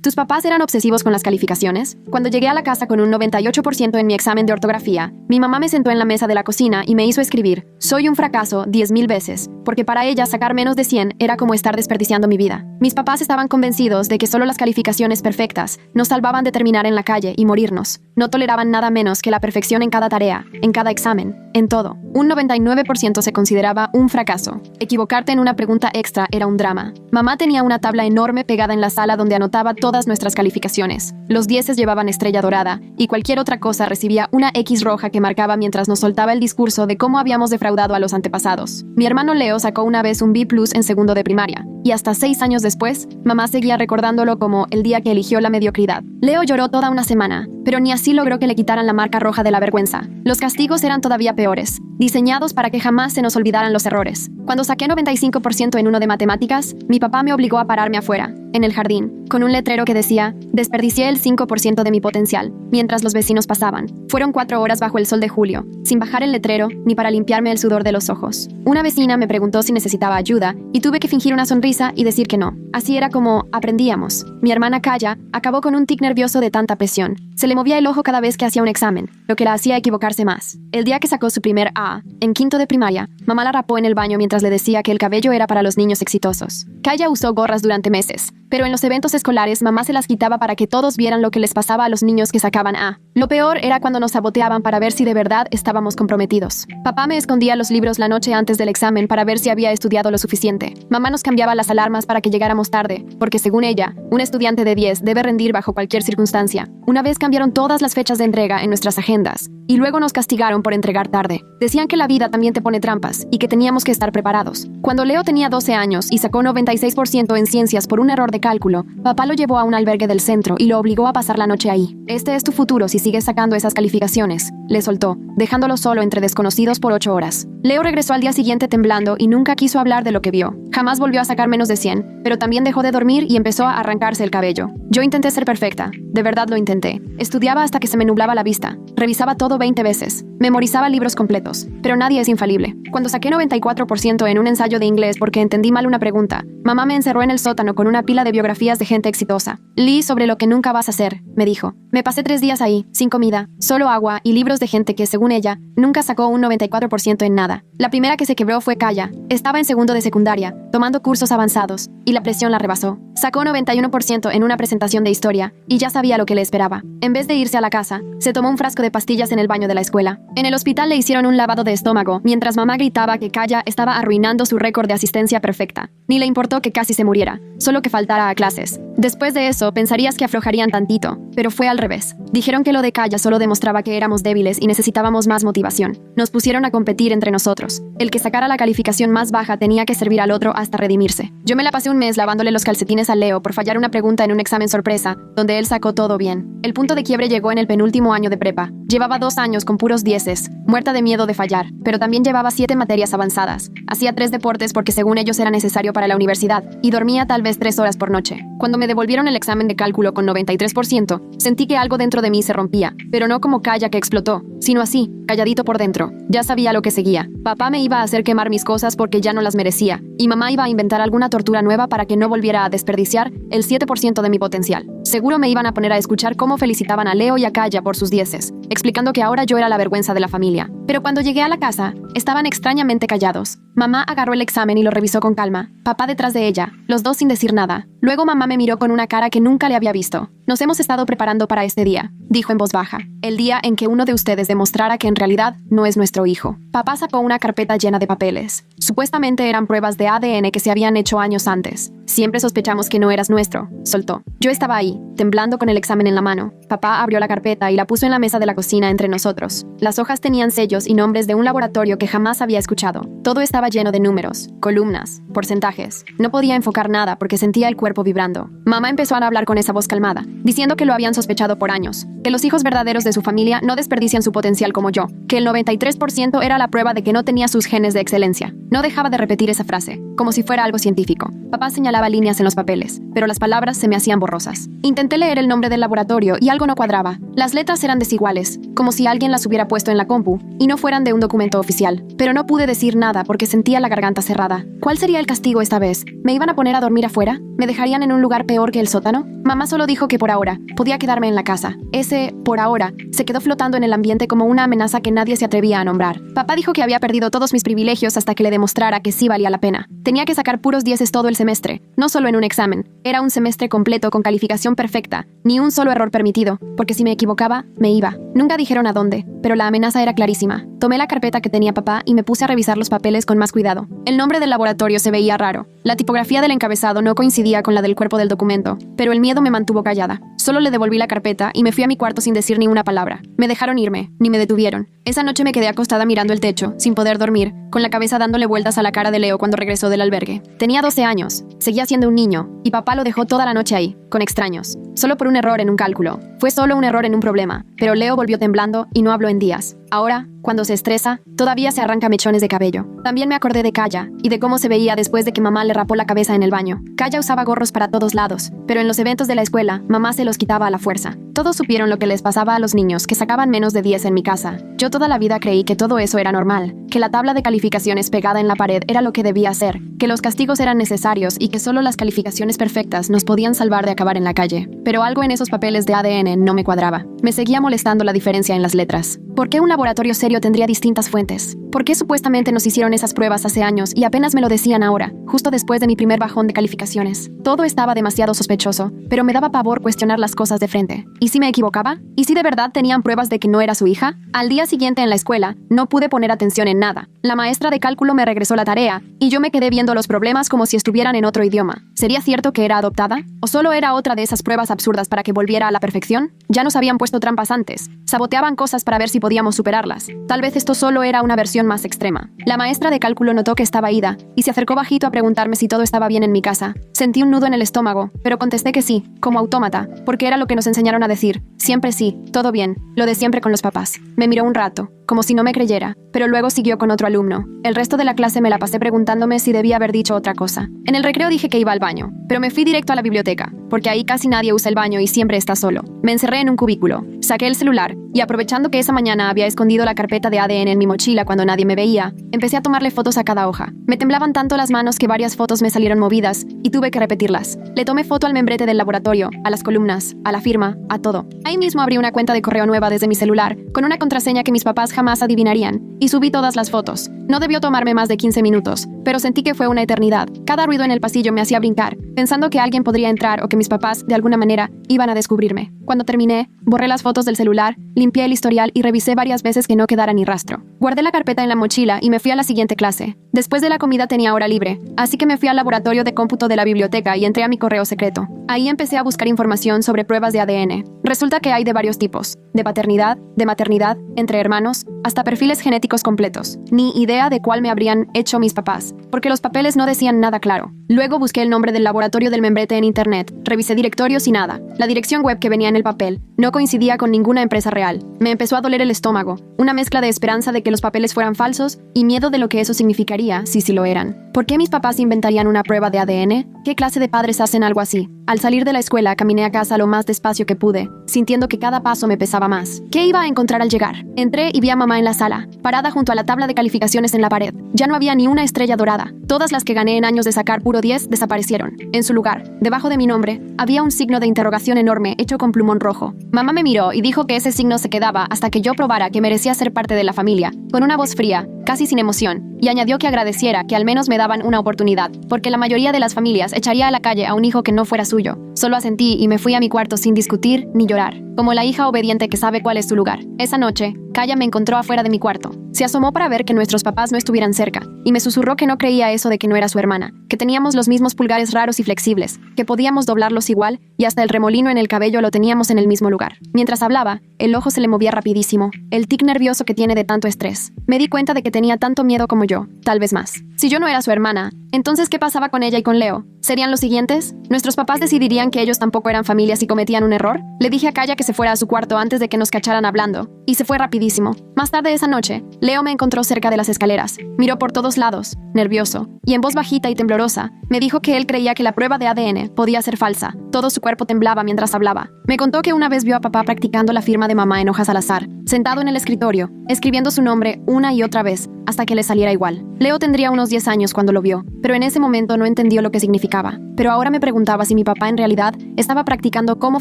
¿Tus papás eran obsesivos con las calificaciones? Cuando llegué a la casa con un 98% en mi examen de ortografía, mi mamá me sentó en la mesa de la cocina y me hizo escribir: soy un fracaso 10.000 veces, porque para ella sacar menos de 100 era como estar desperdiciando mi vida. Mis papás estaban convencidos de que solo las calificaciones perfectas nos salvaban de terminar en la calle y morirnos. No toleraban nada menos que la perfección en cada tarea, en cada examen, en todo. Un 99% se consideraba un fracaso. Equivocarte en una pregunta extra era un drama. Mamá tenía una tabla enorme pegada en la sala donde anotaba todas nuestras calificaciones. Los 10 llevaban estrella dorada y cualquier otra cosa recibía una X roja que marcaba mientras nos soltaba el discurso de cómo habíamos defraudado a los antepasados. Mi hermano Leo sacó una vez un B+ en segundo de primaria y hasta 6 años después, mamá seguía recordándolo como el día que eligió la mediocridad. Leo lloró toda una semana, pero ni así logró que le quitaran la marca roja de la vergüenza. Los castigos eran todavía peores, diseñados para que jamás se nos olvidaran los errores. Cuando saqué 95% en uno de matemáticas, mi papá me obligó a pararme afuera, en el jardín, con un letrero que decía: desperdicié el 5% de mi potencial, mientras los vecinos pasaban. Fueron 4 horas bajo el sol de julio, sin bajar el letrero ni para limpiarme el sudor de los ojos. Una vecina me preguntó si necesitaba ayuda y tuve que fingir una sonrisa y decir que no. Así era como aprendíamos. Mi hermana Kaya acabó con un tic nervioso de tanta presión. Se le movía el ojo cada vez que hacía un examen, lo que la hacía equivocarse más. El día que sacó su primer A, en quinto de primaria, mamá la rapó en el baño mientras le decía que el cabello era para los niños exitosos. Kaya usó gorras durante meses, pero en los eventos escolares mamá se las quitaba para que todos vieran lo que les pasaba a los niños que sacaban A. Lo peor era cuando nos saboteaban para ver si de verdad estábamos comprometidos. Papá me escondía los libros la noche antes del examen para ver si había estudiado lo suficiente. Mamá nos cambiaba las alarmas para que llegáramos tarde, porque según ella, un estudiante de 10 debe rendir bajo cualquier circunstancia. Una vez cambiaron todas las fechas de entrega en nuestras agendas, y luego nos castigaron por entregar tarde. Decían que la vida también te pone trampas y que teníamos que estar preparados. Cuando Leo tenía 12 años y sacó 96% en ciencias por un error de cálculo, papá lo llevó a un albergue del centro y lo obligó a pasar la noche ahí. Este es tu futuro si sigues sacando esas calificaciones, le soltó, dejándolo solo entre desconocidos por 8 horas. Leo regresó al día siguiente temblando y nunca quiso hablar de lo que vio. Jamás volvió a sacar menos de 100, pero también dejó de dormir y empezó a arrancarse el cabello. Yo intenté ser perfecta, de verdad lo intenté. Estudiaba hasta que se me nublaba la vista, revisaba todo 20 veces, memorizaba libros completos, pero nadie es infalible. Cuando saqué 94% en un ensayo de inglés porque entendí mal una pregunta, mamá me encerró en el sótano con una pila de biografías de gente exitosa. Lee sobre lo que nunca vas a hacer, me dijo. Me pasé 3 días ahí, sin comida, solo agua y libros de gente que, según ella, nunca sacó un 94% en nada. La primera que se quebró fue Kaya. Estaba en segundo de secundaria, tomando cursos avanzados, y la presión la rebasó. Sacó 91% en una presentación de historia, y ya sabía lo que le esperaba. En vez de irse a la casa, se tomó un frasco de pastillas en el baño de la escuela. En el hospital le hicieron un lavado de estómago, mientras mamá gritaba que Kaya estaba arruinando su récord de asistencia perfecta. Ni le importó que casi se muriera, solo que faltara a clases. Después de eso, pensarías que aflojarían tantito, pero fue al revés. Dijeron que lo de Kaya solo demostraba que éramos débiles y necesitábamos más motivación. Nos pusieron a competir entre nosotros. El que sacara la calificación más baja tenía que servir al otro hasta redimirse. Yo me la pasé un mes lavándole los calcetines a Leo por fallar una pregunta en un examen sorpresa, donde él sacó todo bien. El punto de quiebre llegó en el penúltimo año de prepa. Llevaba 2 años con puros 10, muerta de miedo de fallar, pero también llevaba 7 materias avanzadas. Hacía 3 deportes porque según ellos era necesario para la universidad, y dormía tal vez 3 horas por noche. Cuando me devolvieron el examen de cálculo con 93%, sentí que algo dentro de mí se rompía, pero no como Kaya que explotó, sino así, calladito por dentro. Ya sabía lo que seguía. Papá me iba a hacer quemar mis cosas porque ya no las merecía, y mamá iba a inventar alguna tortura nueva para que no volviera a desperdiciar el 7% de mi potencial. Seguro me iban a poner a escuchar cómo felicitaban a Leo y a Kaya por sus 10, explicando que ahora yo era la vergüenza de la familia. Pero cuando llegué a la casa, estaban extrañamente callados. Mamá agarró el examen y lo revisó con calma, papá detrás de ella, los dos sin decir nada. Luego mamá me miró con una cara que nunca le había visto. Nos hemos estado preparando para este día, dijo en voz baja. El día en que uno de ustedes demostrara que en realidad no es nuestro hijo. Papá sacó una carpeta llena de papeles. Supuestamente eran pruebas de ADN que se habían hecho años antes. Siempre sospechamos que no eras nuestro, soltó. Yo estaba ahí, temblando con el examen en la mano. Papá abrió la carpeta y la puso en la mesa de la cocina entre nosotros. Las hojas tenían sellos y nombres de un laboratorio que jamás había escuchado. Todo estaba lleno de números, columnas, porcentajes. No podía enfocar nada porque sentía el cuerpo vibrando. Mamá empezó a hablar con esa voz calmada, diciendo que lo habían sospechado por años, que los hijos verdaderos de su familia no desperdician su potencial como yo, que el 93% era la prueba de que no tenía sus genes de excelencia. No dejaba de repetir esa frase, como si fuera algo científico. Papá señalaba líneas en los papeles, pero las palabras se me hacían borrosas. Intenté leer el nombre del laboratorio y algo no cuadraba. Las letras eran desiguales, como si alguien las hubiera puesto en la compu, y no fueran de un documento oficial. Pero no pude decir nada porque sentía la garganta cerrada. ¿Cuál sería el castigo esta vez? ¿Me iban a poner a dormir afuera? ¿Me dejarían en un lugar peor que el sótano? Mamá solo dijo que por ahora podía quedarme en la casa. Ese por ahora se quedó flotando en el ambiente como una amenaza que nadie se atrevía a nombrar. Papá dijo que había perdido todos mis privilegios hasta que le demostrara que sí valía la pena. Tenía que sacar puros dieces todo el semestre, no solo en un examen. Era un semestre completo con calificación perfecta, ni un solo error permitido, porque si me equivocaba, me iba. Nunca dijeron a dónde, pero la amenaza era clarísima. Tomé la carpeta que tenía papá y me puse a revisar los papeles con más cuidado. El nombre del laboratorio se veía raro. La tipografía del encabezado no coincidía con la del cuerpo del documento, pero el miedo me mantuvo callada. Solo le devolví la carpeta y me fui a mi cuarto sin decir ni una palabra. Me dejaron irme, ni me detuvieron. Esa noche me quedé acostada mirando el techo, sin poder dormir, con la cabeza dándole vueltas a la cara de Leo cuando regresó del albergue. Tenía 12 años, seguía siendo un niño, y papá lo dejó toda la noche ahí, con extraños. Solo por un error en un cálculo. Fue solo un error en un problema, pero Leo volvió temblando y no habló en días. Ahora, cuando se estresa, todavía se arranca mechones de cabello. También me acordé de Kaya y de cómo se veía después de que mamá le rapó la cabeza en el baño. Kaya usaba gorros para todos lados, pero en los eventos de la escuela, mamá se los quitaba a la fuerza. Todos supieron lo que les pasaba a los niños que sacaban menos de 10 en mi casa. Yo toda la vida creí que todo eso era normal, que la tabla de calificaciones pegada en la pared era lo que debía ser, que los castigos eran necesarios y que solo las calificaciones perfectas nos podían salvar de acabar en la calle. Pero algo en esos papeles de ADN no me cuadraba. Me seguía molestando la diferencia en las letras. ¿Por qué un laboratorio serio tendría distintas fuentes? ¿Por qué supuestamente nos hicieron esas pruebas hace años y apenas me lo decían ahora, justo después de mi primer bajón de calificaciones? Todo estaba demasiado sospechoso, pero me daba pavor cuestionar las cosas de frente. ¿Y si me equivocaba? ¿Y si de verdad tenían pruebas de que no era su hija? Al día siguiente en la escuela, no pude poner atención en nada. La maestra de cálculo me regresó la tarea, y yo me quedé viendo los problemas como si estuvieran en otro idioma. ¿Sería cierto que era adoptada? ¿O solo era otra de esas pruebas absurdas para que volviera a la perfección? Ya nos habían puesto trampas antes. Saboteaban cosas para ver si podíamos superarlas. Tal vez esto solo era una versión más extrema. La maestra de cálculo notó que estaba ida, y se acercó bajito a preguntarme si todo estaba bien en mi casa. Sentí un nudo en el estómago, pero contesté que sí, como autómata, porque era lo que nos enseñaron a decir. Siempre sí, todo bien, lo de siempre con los papás. Me miró un rato, como si no me creyera, pero luego siguió con otro alumno. El resto de la clase me la pasé preguntándome si debía haber dicho otra cosa. En el recreo dije que iba al baño, pero me fui directo a la biblioteca, porque ahí casi nadie usa el baño y siempre está solo. Me encerré en un cubículo, saqué el celular, y aprovechando que esa mañana había escondido la carpeta de ADN en mi mochila cuando nadie me veía, empecé a tomarle fotos a cada hoja. Me temblaban tanto las manos que varias fotos me salieron movidas, y tuve que repetirlas. Le tomé foto al membrete del laboratorio, a las columnas, a la firma, a todo. Ahí mismo abrí una cuenta de correo nueva desde mi celular, con una contraseña que mis papás jamás adivinarían, y subí todas las fotos. No debió tomarme más de 15 minutos, pero sentí que fue una eternidad. Cada ruido en el pasillo me hacía brincar, pensando que alguien podría entrar o que mis papás, de alguna manera, iban a descubrirme. Cuando terminé, borré las fotos del celular, limpié el historial y revisé varias veces que no quedara ni rastro. Guardé la carpeta en la mochila y me fui a la siguiente clase. Después de la comida tenía hora libre, así que me fui al laboratorio de cómputo de la biblioteca y entré a mi correo secreto. Ahí empecé a buscar información sobre pruebas de ADN. Resulta que hay de varios tipos, de paternidad, de maternidad, entre hermanos, hasta perfiles genéticos completos. Ni idea de cuál me habrían hecho mis papás, porque los papeles no decían nada claro. Luego busqué el nombre del laboratorio del membrete en internet, revisé directorios y nada. La dirección web que venía en el papel no coincidía con ninguna empresa real. Me empezó a doler el estómago, una mezcla de esperanza de que los papeles fueran falsos y miedo de lo que eso significaría si sí lo eran. ¿Por qué mis papás inventarían una prueba de ADN? ¿Qué clase de padres hacen algo así? Al salir de la escuela caminé a casa lo más despacio que pude, sintiendo que cada paso me pesaba más. ¿Qué iba a encontrar al llegar? Entré y vi a mamá en la sala, parada junto a la tabla de calificaciones en la pared. Ya no había ni una estrella dorada. Todas las que gané en años de sacar puro 10 desaparecieron. En su lugar, debajo de mi nombre, había un signo de interrogación enorme hecho con plumón rojo. Mamá me miró y dijo que ese signo se quedaba hasta que yo probara que merecía ser parte de la familia, con una voz fría, casi sin emoción, y añadió que agradeciera que al menos me daban una oportunidad, porque la mayoría de las familias echaría a la calle a un hijo que no fuera suyo. Solo asentí y me fui a mi cuarto sin discutir ni llorar, como la hija obediente que sabe cuál es su lugar. Esa noche, Kaya me encontró afuera de mi cuarto. Se asomó para ver que nuestros papás no estuvieran cerca, y me susurró que no creía eso de que no era su hermana, que teníamos los mismos pulgares raros y flexibles, que podíamos doblarlos igual, y hasta el remolino en el cabello lo teníamos en el mismo lugar. Mientras hablaba, el ojo se le movía rapidísimo, el tic nervioso que tiene de tanto estrés. Me di cuenta de que tenía tanto miedo como yo, tal vez más. Si yo no era su hermana, entonces ¿qué pasaba con ella y con Leo? ¿Serían los siguientes? ¿Nuestros papás decidirían que ellos tampoco eran familias y cometían un error? Le dije a Kaya que se fuera a su cuarto antes de que nos cacharan hablando, y se fue rapidísimo. Más tarde esa noche, Leo me encontró cerca de las escaleras. Miró por todos lados, nervioso, y en voz bajita y temblorosa, me dijo que él creía que la prueba de ADN podía ser falsa. Todo su cuerpo temblaba mientras hablaba. Me contó que una vez vio a papá practicando la firma de mamá en hojas al azar, sentado en el escritorio, escribiendo su nombre una y otra vez, hasta que le saliera igual. Leo tendría unos 10 años cuando lo vio, pero en ese momento no entendió lo que significaba. Pero ahora me preguntaba si mi papá en realidad estaba practicando cómo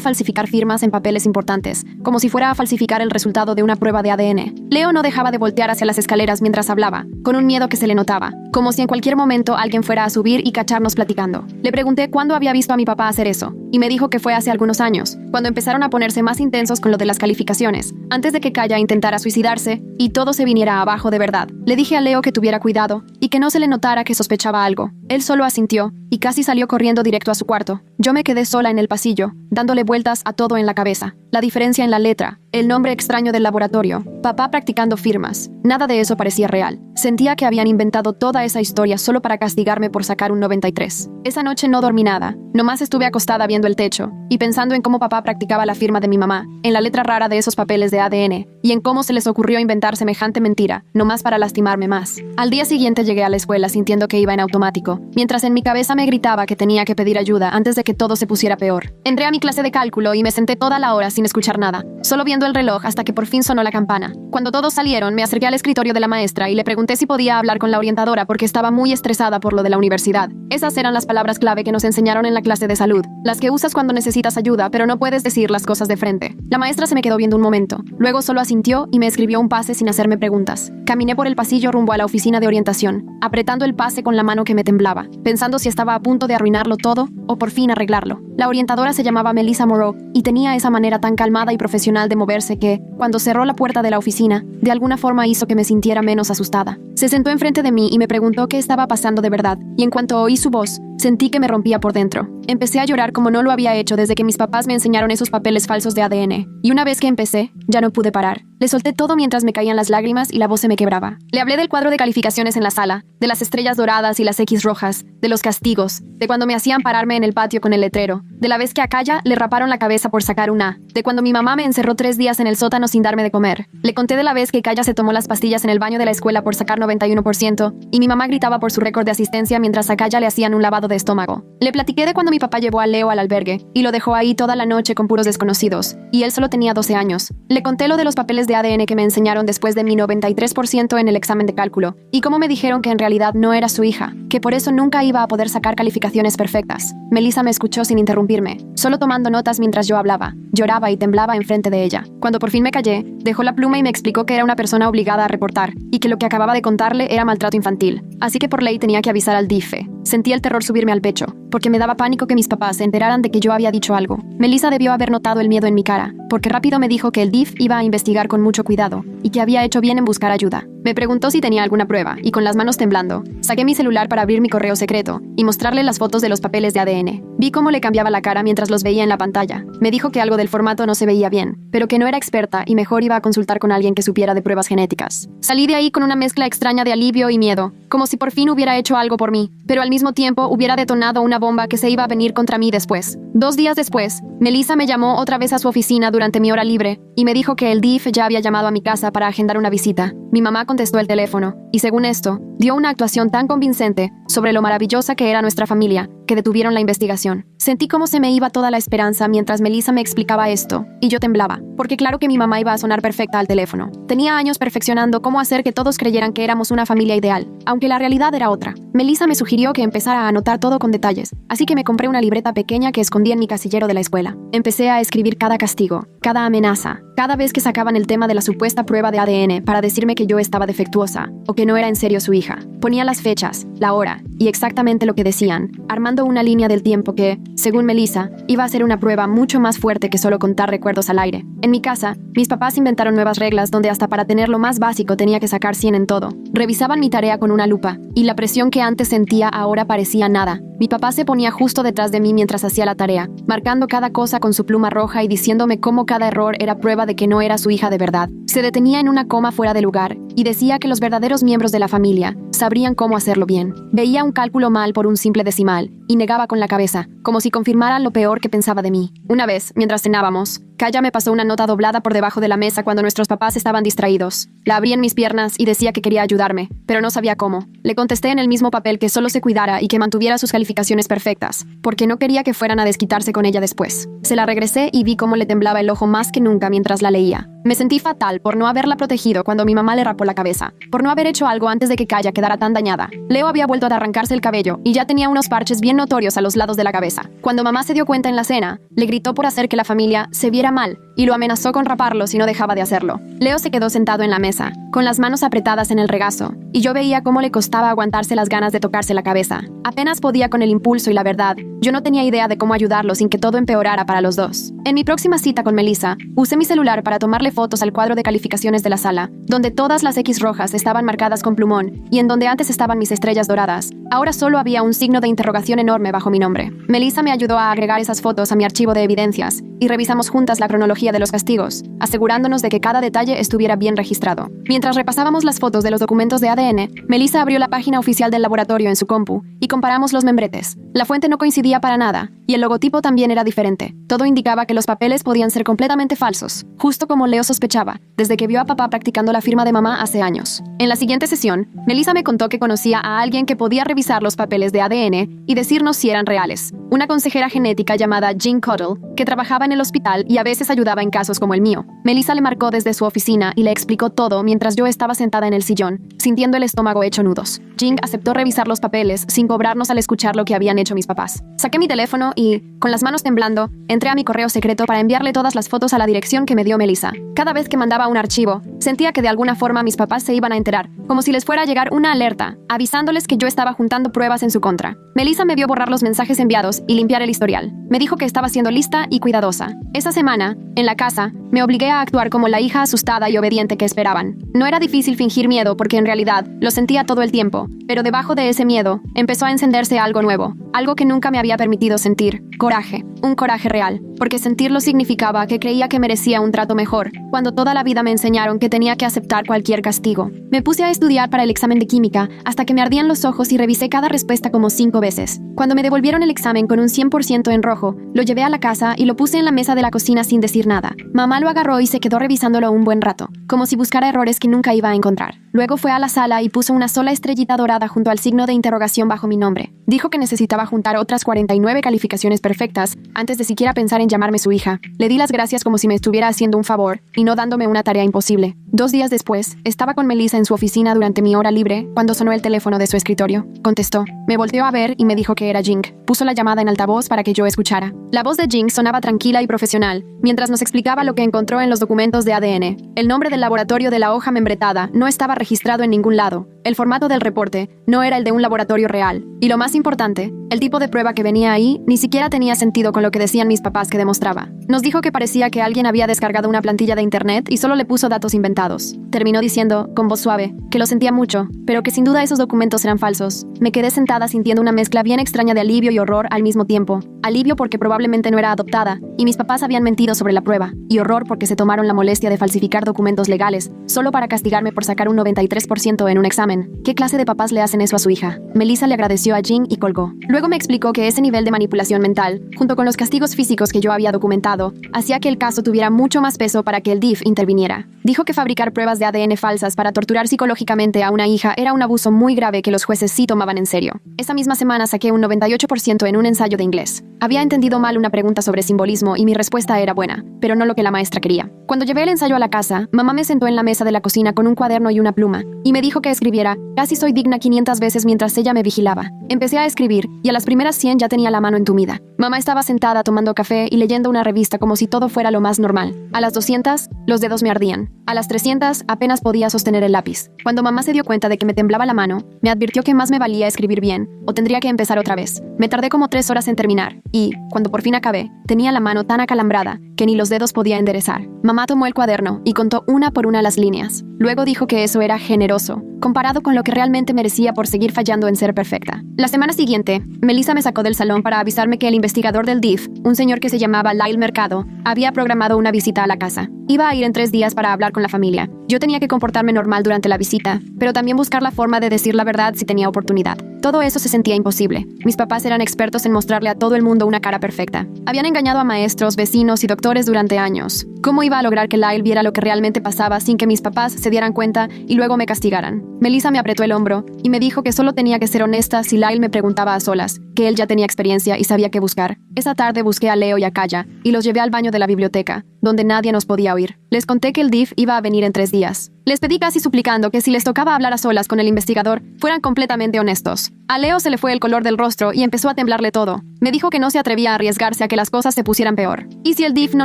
falsificar firmas en papeles importantes, como si fuera a falsificar el resultado de una prueba de ADN. Leo no dejaba de voltear hacia las escaleras mientras hablaba, con un miedo que se le notaba, como si en cualquier momento alguien fuera a subir y cacharnos platicando. Le pregunté cuándo había visto a mi papá hacer eso, y me dijo que fue hace algunos años, cuando empezaron a ponerse más intensos con lo de las calificaciones, antes de que Kaya intentara suicidarse y todo se viniera abajo de verdad. Le dije a Leo que tuviera cuidado y que no se le notara que sospechaba algo. Él solo asintió y casi salió corriendo directo a su cuarto. Yo me quedé sola en el pasillo, dándole vueltas a todo en la cabeza. La diferencia en la letra, el nombre extraño del laboratorio, papá practicando firmas. Nada de eso parecía real. Sentía que habían inventado toda esa historia solo para castigarme por sacar un 93. Esa noche no dormí nada. Nomás estuve acostada viendo el techo y pensando en cómo papá practicaba la firma de mi mamá, en la letra rara de esos papeles de ADN, y en cómo se les ocurrió inventar semejante mentira, nomás para lastimarme más. Al día siguiente llegué a la escuela sintiendo que iba en automático, mientras en mi cabeza me gritaba que tenía que pedir ayuda antes de que todo se pusiera peor. Entré a mi clase de cálculo y me senté toda la hora sin escuchar nada, solo viendo el reloj hasta que por fin sonó la campana. Cuando todos salieron, me acerqué al escritorio de la maestra y le pregunté si podía hablar con la orientadora porque estaba muy estresada por lo de la universidad. Esas eran las palabras clave que nos enseñaron en la clase de salud, las que usas cuando necesitas ayuda, pero no puedes decir las cosas de frente. La maestra se me quedó viendo un momento, luego solo asintió y me escribió un pase sin hacerme preguntas. Caminé por el pasillo rumbo a la oficina de orientación, apretando el pase con la mano que me temblaba, pensando si estaba a punto de arruinarlo todo o por fin arreglarlo. La orientadora se llamaba Melissa Moreau y tenía esa manera tan calmada y profesional de moverse que, cuando cerró la puerta de la oficina, de alguna forma hizo que me sintiera menos asustada. Se sentó enfrente de mí y me preguntó qué estaba pasando de verdad, y en cuanto oí su voz, sentí que me rompía por dentro. Empecé a llorar como no lo había hecho desde que mis papás me enseñaron esos papeles falsos de ADN. Y una vez que empecé, ya no pude parar. Le solté todo mientras me caían las lágrimas y la voz se me quebraba. Le hablé del cuadro de calificaciones en la sala, de las estrellas doradas y las X rojas, de los castigos, de cuando me hacían pararme en el patio con el letrero, de la vez que a Kaya le raparon la cabeza por sacar un A, de cuando mi mamá me encerró 3 días en el sótano sin darme de comer. Le conté de la vez que Kaya se tomó las pastillas en el baño de la escuela por sacar 91% y mi mamá gritaba por su récord de asistencia mientras a Kaya le hacían un lavado de estómago. Le platiqué de cuando mi papá llevó a Leo al albergue y lo dejó ahí toda la noche con puros desconocidos, y él solo tenía 12 años. Le conté lo de los papeles de ADN que me enseñaron después de mi 93% en el examen de cálculo, y cómo me dijeron que en realidad no era su hija, que por eso nunca iba a poder sacar calificaciones perfectas. Melissa me escuchó sin interrumpirme, solo tomando notas mientras yo hablaba. Lloraba y temblaba enfrente de ella. Cuando por fin me callé, dejó la pluma y me explicó que era una persona obligada a reportar, y que lo que acababa de contarle era maltrato infantil, así que por ley tenía que avisar al DIF. Sentí el terror subirme al pecho, porque me daba pánico que mis papás se enteraran de que yo había dicho algo. Melissa debió haber notado el miedo en mi cara, porque rápido me dijo que el DIF iba a investigar con mucho cuidado, y que había hecho bien en buscar ayuda. Me preguntó si tenía alguna prueba, y con las manos temblando, saqué mi celular para abrir mi correo secreto, y mostrarle las fotos de los papeles de ADN. Vi cómo le cambiaba la cara mientras los veía en la pantalla. Me dijo que algo del formato no se veía bien, pero que no era experta y mejor iba a consultar con alguien que supiera de pruebas genéticas. Salí de ahí con una mezcla extraña de alivio y miedo, como si por fin hubiera hecho algo por mí, pero al mismo tiempo hubiera detonado una bomba que se iba a venir contra mí después. 2 días después, Melissa me llamó otra vez a su oficina durante mi hora libre y me dijo que el DIF ya había llamado a mi casa para agendar una visita. Mi mamá contestó el teléfono y, según esto, dio una actuación tan convincente sobre lo maravillosa que era nuestra familia que detuvieron la investigación. Sentí cómo se me iba toda la esperanza mientras Melissa me explicaba esto, y yo temblaba, porque claro que mi mamá iba a sonar perfecta al teléfono. Tenía años perfeccionando cómo hacer que todos creyeran que éramos una familia ideal, aunque la realidad era otra. Melissa me sugirió que empezara a anotar todo con detalles, así que me compré una libreta pequeña que escondí en mi casillero de la escuela. Empecé a escribir cada castigo, cada amenaza, cada vez que sacaban el tema de la supuesta prueba de ADN para decirme que yo estaba defectuosa o que no era en serio su hija. Ponía las fechas, la hora y exactamente lo que decían, armando una línea del tiempo que, según Melissa, iba a ser una prueba mucho más fuerte que solo contar recuerdos al aire. En mi casa, mis papás inventaron nuevas reglas donde hasta para tener lo más básico tenía que sacar 100 en todo. Revisaban mi tarea con una lupa y la presión que antes sentía ahora parecía nada. Mi papá se ponía justo detrás de mí mientras hacía la tarea, marcando cada cosa con su pluma roja y diciéndome cómo cada error era prueba de que no era su hija de verdad. Se detenía en una coma fuera de lugar y decía que los verdaderos miembros de la familia sabrían cómo hacerlo bien. Veía un cálculo mal por un simple decimal y negaba con la cabeza, como si confirmara lo peor que pensaba de mí. Una vez, mientras cenábamos, Kaya me pasó una nota doblada por debajo de la mesa cuando nuestros papás estaban distraídos. La abrí en mis piernas y decía que quería ayudarme, pero no sabía cómo. Le contesté en el mismo papel que solo se cuidara y que mantuviera sus calificaciones perfectas, porque no quería que fueran a desquitarse con ella después. Se la regresé y vi cómo le temblaba el ojo más que nunca mientras la leía. Me sentí fatal por no haberla protegido cuando mi mamá le rapó la cabeza, por no haber hecho algo antes de que Kaya quedara tan dañada. Leo había vuelto a arrancarse el cabello y ya tenía unos parches bien notorios a los lados de la cabeza. Cuando mamá se dio cuenta en la cena, le gritó por hacer que la familia se viera mal y lo amenazó con raparlo si no dejaba de hacerlo. Leo se quedó sentado en la mesa, con las manos apretadas en el regazo, y yo veía cómo le costaba aguantarse las ganas de tocarse la cabeza. Apenas podía con el impulso y la verdad, yo no tenía idea de cómo ayudarlo sin que todo empeorara para los dos. En mi próxima cita con Melissa, usé mi celular para tomarle fotos al cuadro de calificaciones de la sala, donde todas las X rojas estaban marcadas con plumón y en donde antes estaban mis estrellas doradas. Ahora solo había un signo de interrogación enorme bajo mi nombre. Melissa me ayudó a agregar esas fotos a mi archivo de evidencias y revisamos juntas la cronología de los castigos, asegurándonos de que cada detalle estuviera bien registrado. Mientras repasábamos las fotos de los documentos de ADN, Melissa abrió la página oficial del laboratorio en su compu y comparamos los membretes. La fuente no coincidía para nada y el logotipo también era diferente. Todo indicaba que los papeles podían ser completamente falsos, justo como Leo sospechaba, desde que vio a papá practicando la firma de mamá hace años. En la siguiente sesión, Melissa me contó que conocía a alguien que podía revisar los papeles de ADN y decirnos si eran reales. Una consejera genética llamada Jean Cottle, que trabajaba en el hospital y a veces ayudaba en casos como el mío. Melissa le marcó desde su oficina y le explicó todo mientras yo estaba sentada en el sillón, sintiendo el estómago hecho nudos. Jean aceptó revisar los papeles sin cobrarnos al escuchar lo que habían hecho mis papás. Saqué mi teléfono y, con las manos temblando, entré a mi correo secreto para enviarle todas las fotos a la dirección que me dio Melissa. Cada vez que mandaba un archivo, sentía que de alguna forma mis papás se iban a enterar, como si les fuera a llegar una alerta, avisándoles que yo estaba juntando pruebas en su contra. Melissa me vio borrar los mensajes enviados y limpiar el historial. Me dijo que estaba siendo lista y cuidadosa. Esa semana, en la casa, me obligué a actuar como la hija asustada y obediente que esperaban. No era difícil fingir miedo porque en realidad lo sentía todo el tiempo, pero debajo de ese miedo empezó a encenderse algo nuevo, algo que nunca me había permitido sentir: coraje, un coraje real, porque sentirlo significaba que creía que merecía un trato mejor, cuando toda la vida me enseñaron que tenía que aceptar cualquier castigo. Me puse a estudiar para el examen de química hasta que me ardían los ojos y revisé cada respuesta como 5 veces. Cuando me devolvieron el examen con un 100% en rojo, lo llevé a la casa y lo puse en la mesa de la cocina sin decir nada. Mamá lo agarró y se quedó revisándolo un buen rato, como si buscara errores que nunca iba a encontrar. Luego fue a la sala y puso una sola estrellita dorada junto al signo de interrogación bajo mi nombre. Dijo que necesitaba juntar otras 49 calificaciones perfectas antes de siquiera pensar en llamarme su hija. Le di las gracias como si me estuviera haciendo un favor y no dándome una tarea imposible. 2 días después, estaba con Melissa en su oficina durante mi hora libre cuando sonó el teléfono de su escritorio. Contestó. Me volteó a ver y me dijo que era Jing. Puso la llamada en altavoz para que yo escuchara. La voz de Jing sonaba tranquila y profesional, mientras nos explicaba lo que encontró en los documentos de ADN. El nombre del laboratorio de la hoja membretada no estaba registrado en ningún lado. El formato del reporte no era el de un laboratorio real. Y lo más importante, el tipo de prueba que venía ahí ni siquiera tenía sentido con lo que decían mis papás que demostraba. Nos dijo que parecía que alguien había descargado una plantilla de internet y solo le puso datos inventados. Terminó diciendo, con voz suave, que lo sentía mucho, pero que sin duda esos documentos eran falsos. Me quedé sentada sintiendo una mezcla bien extraña de alivio y horror al mismo tiempo. Alivio porque probablemente no era adoptada y mis papás habían mentido sobre la prueba, y horror porque se tomaron la molestia de falsificar documentos legales solo para castigarme por sacar un 93% en un examen. ¿Qué clase de papás le hacen eso a su hija? Melissa le agradeció a Jing y colgó. Luego me explicó que ese nivel de manipulación mental, junto con los castigos físicos que yo había documentado, hacía que el caso tuviera mucho más peso para que el DIF interviniera. Dijo que fabricar pruebas de ADN falsas para torturar psicológicamente a una hija era un abuso muy grave que los jueces sí tomaban en serio. Esa misma semana saqué un 98% en un ensayo de inglés. Había entendido mal una pregunta sobre simbolismo y mi respuesta era buena, pero no lo que la maestra quería. Cuando llevé el ensayo a la casa, mamá me sentó en la mesa de la cocina con un cuaderno y una pluma, y me dijo que escribiera, casi soy digna 500 veces mientras ella me vigilaba. Empecé a escribir, y a las primeras 100 ya tenía la mano entumida. Mamá estaba sentada tomando café y leyendo una revista como si todo fuera lo más normal. A las 200, los dedos me ardían. A las 300, apenas podía sostener el lápiz. Cuando mamá se dio cuenta de que me temblaba la mano, me advirtió que más me valía escribir bien, o tendría que empezar otra vez. Me tardé como 3 horas en terminar, y, cuando por fin acabé, tenía la mano tan acalambrada que ni los dedos podía enderezar. Mamá tomó el cuaderno y contó una por una las líneas. Luego dijo que eso era generoso, comparado con lo que realmente merecía por seguir fallando en ser perfecta. La semana siguiente, Melissa me sacó del salón para avisarme que el investigador del DIF, un señor que se llamaba Lyle Mercado, había programado una visita a la casa. Iba a ir en 3 días para hablar con la familia. Yo tenía que comportarme normal durante la visita, pero también buscar la forma de decir la verdad si tenía oportunidad. Todo eso se sentía imposible. Mis papás eran expertos en mostrarle a todo el mundo una cara perfecta. Habían engañado a maestros, vecinos y doctores durante años. ¿Cómo iba a lograr que Lyle viera lo que realmente pasaba sin que mis papás se dieran cuenta y luego me castigaran? Melissa me apretó el hombro y me dijo que solo tenía que ser honesta si Lyle me preguntaba a solas, que él ya tenía experiencia y sabía qué buscar. Esa tarde busqué a Leo y a Kaya y los llevé al baño de la biblioteca, donde nadie nos podía oír. Les conté que el DIF iba a venir en 3 días. Les pedí casi suplicando que si les tocaba hablar a solas con el investigador, fueran completamente honestos. A Leo se le fue el color del rostro y empezó a temblarle todo. Me dijo que no se atrevía a arriesgarse a que las cosas se pusieran peor. ¿Y si el DIF no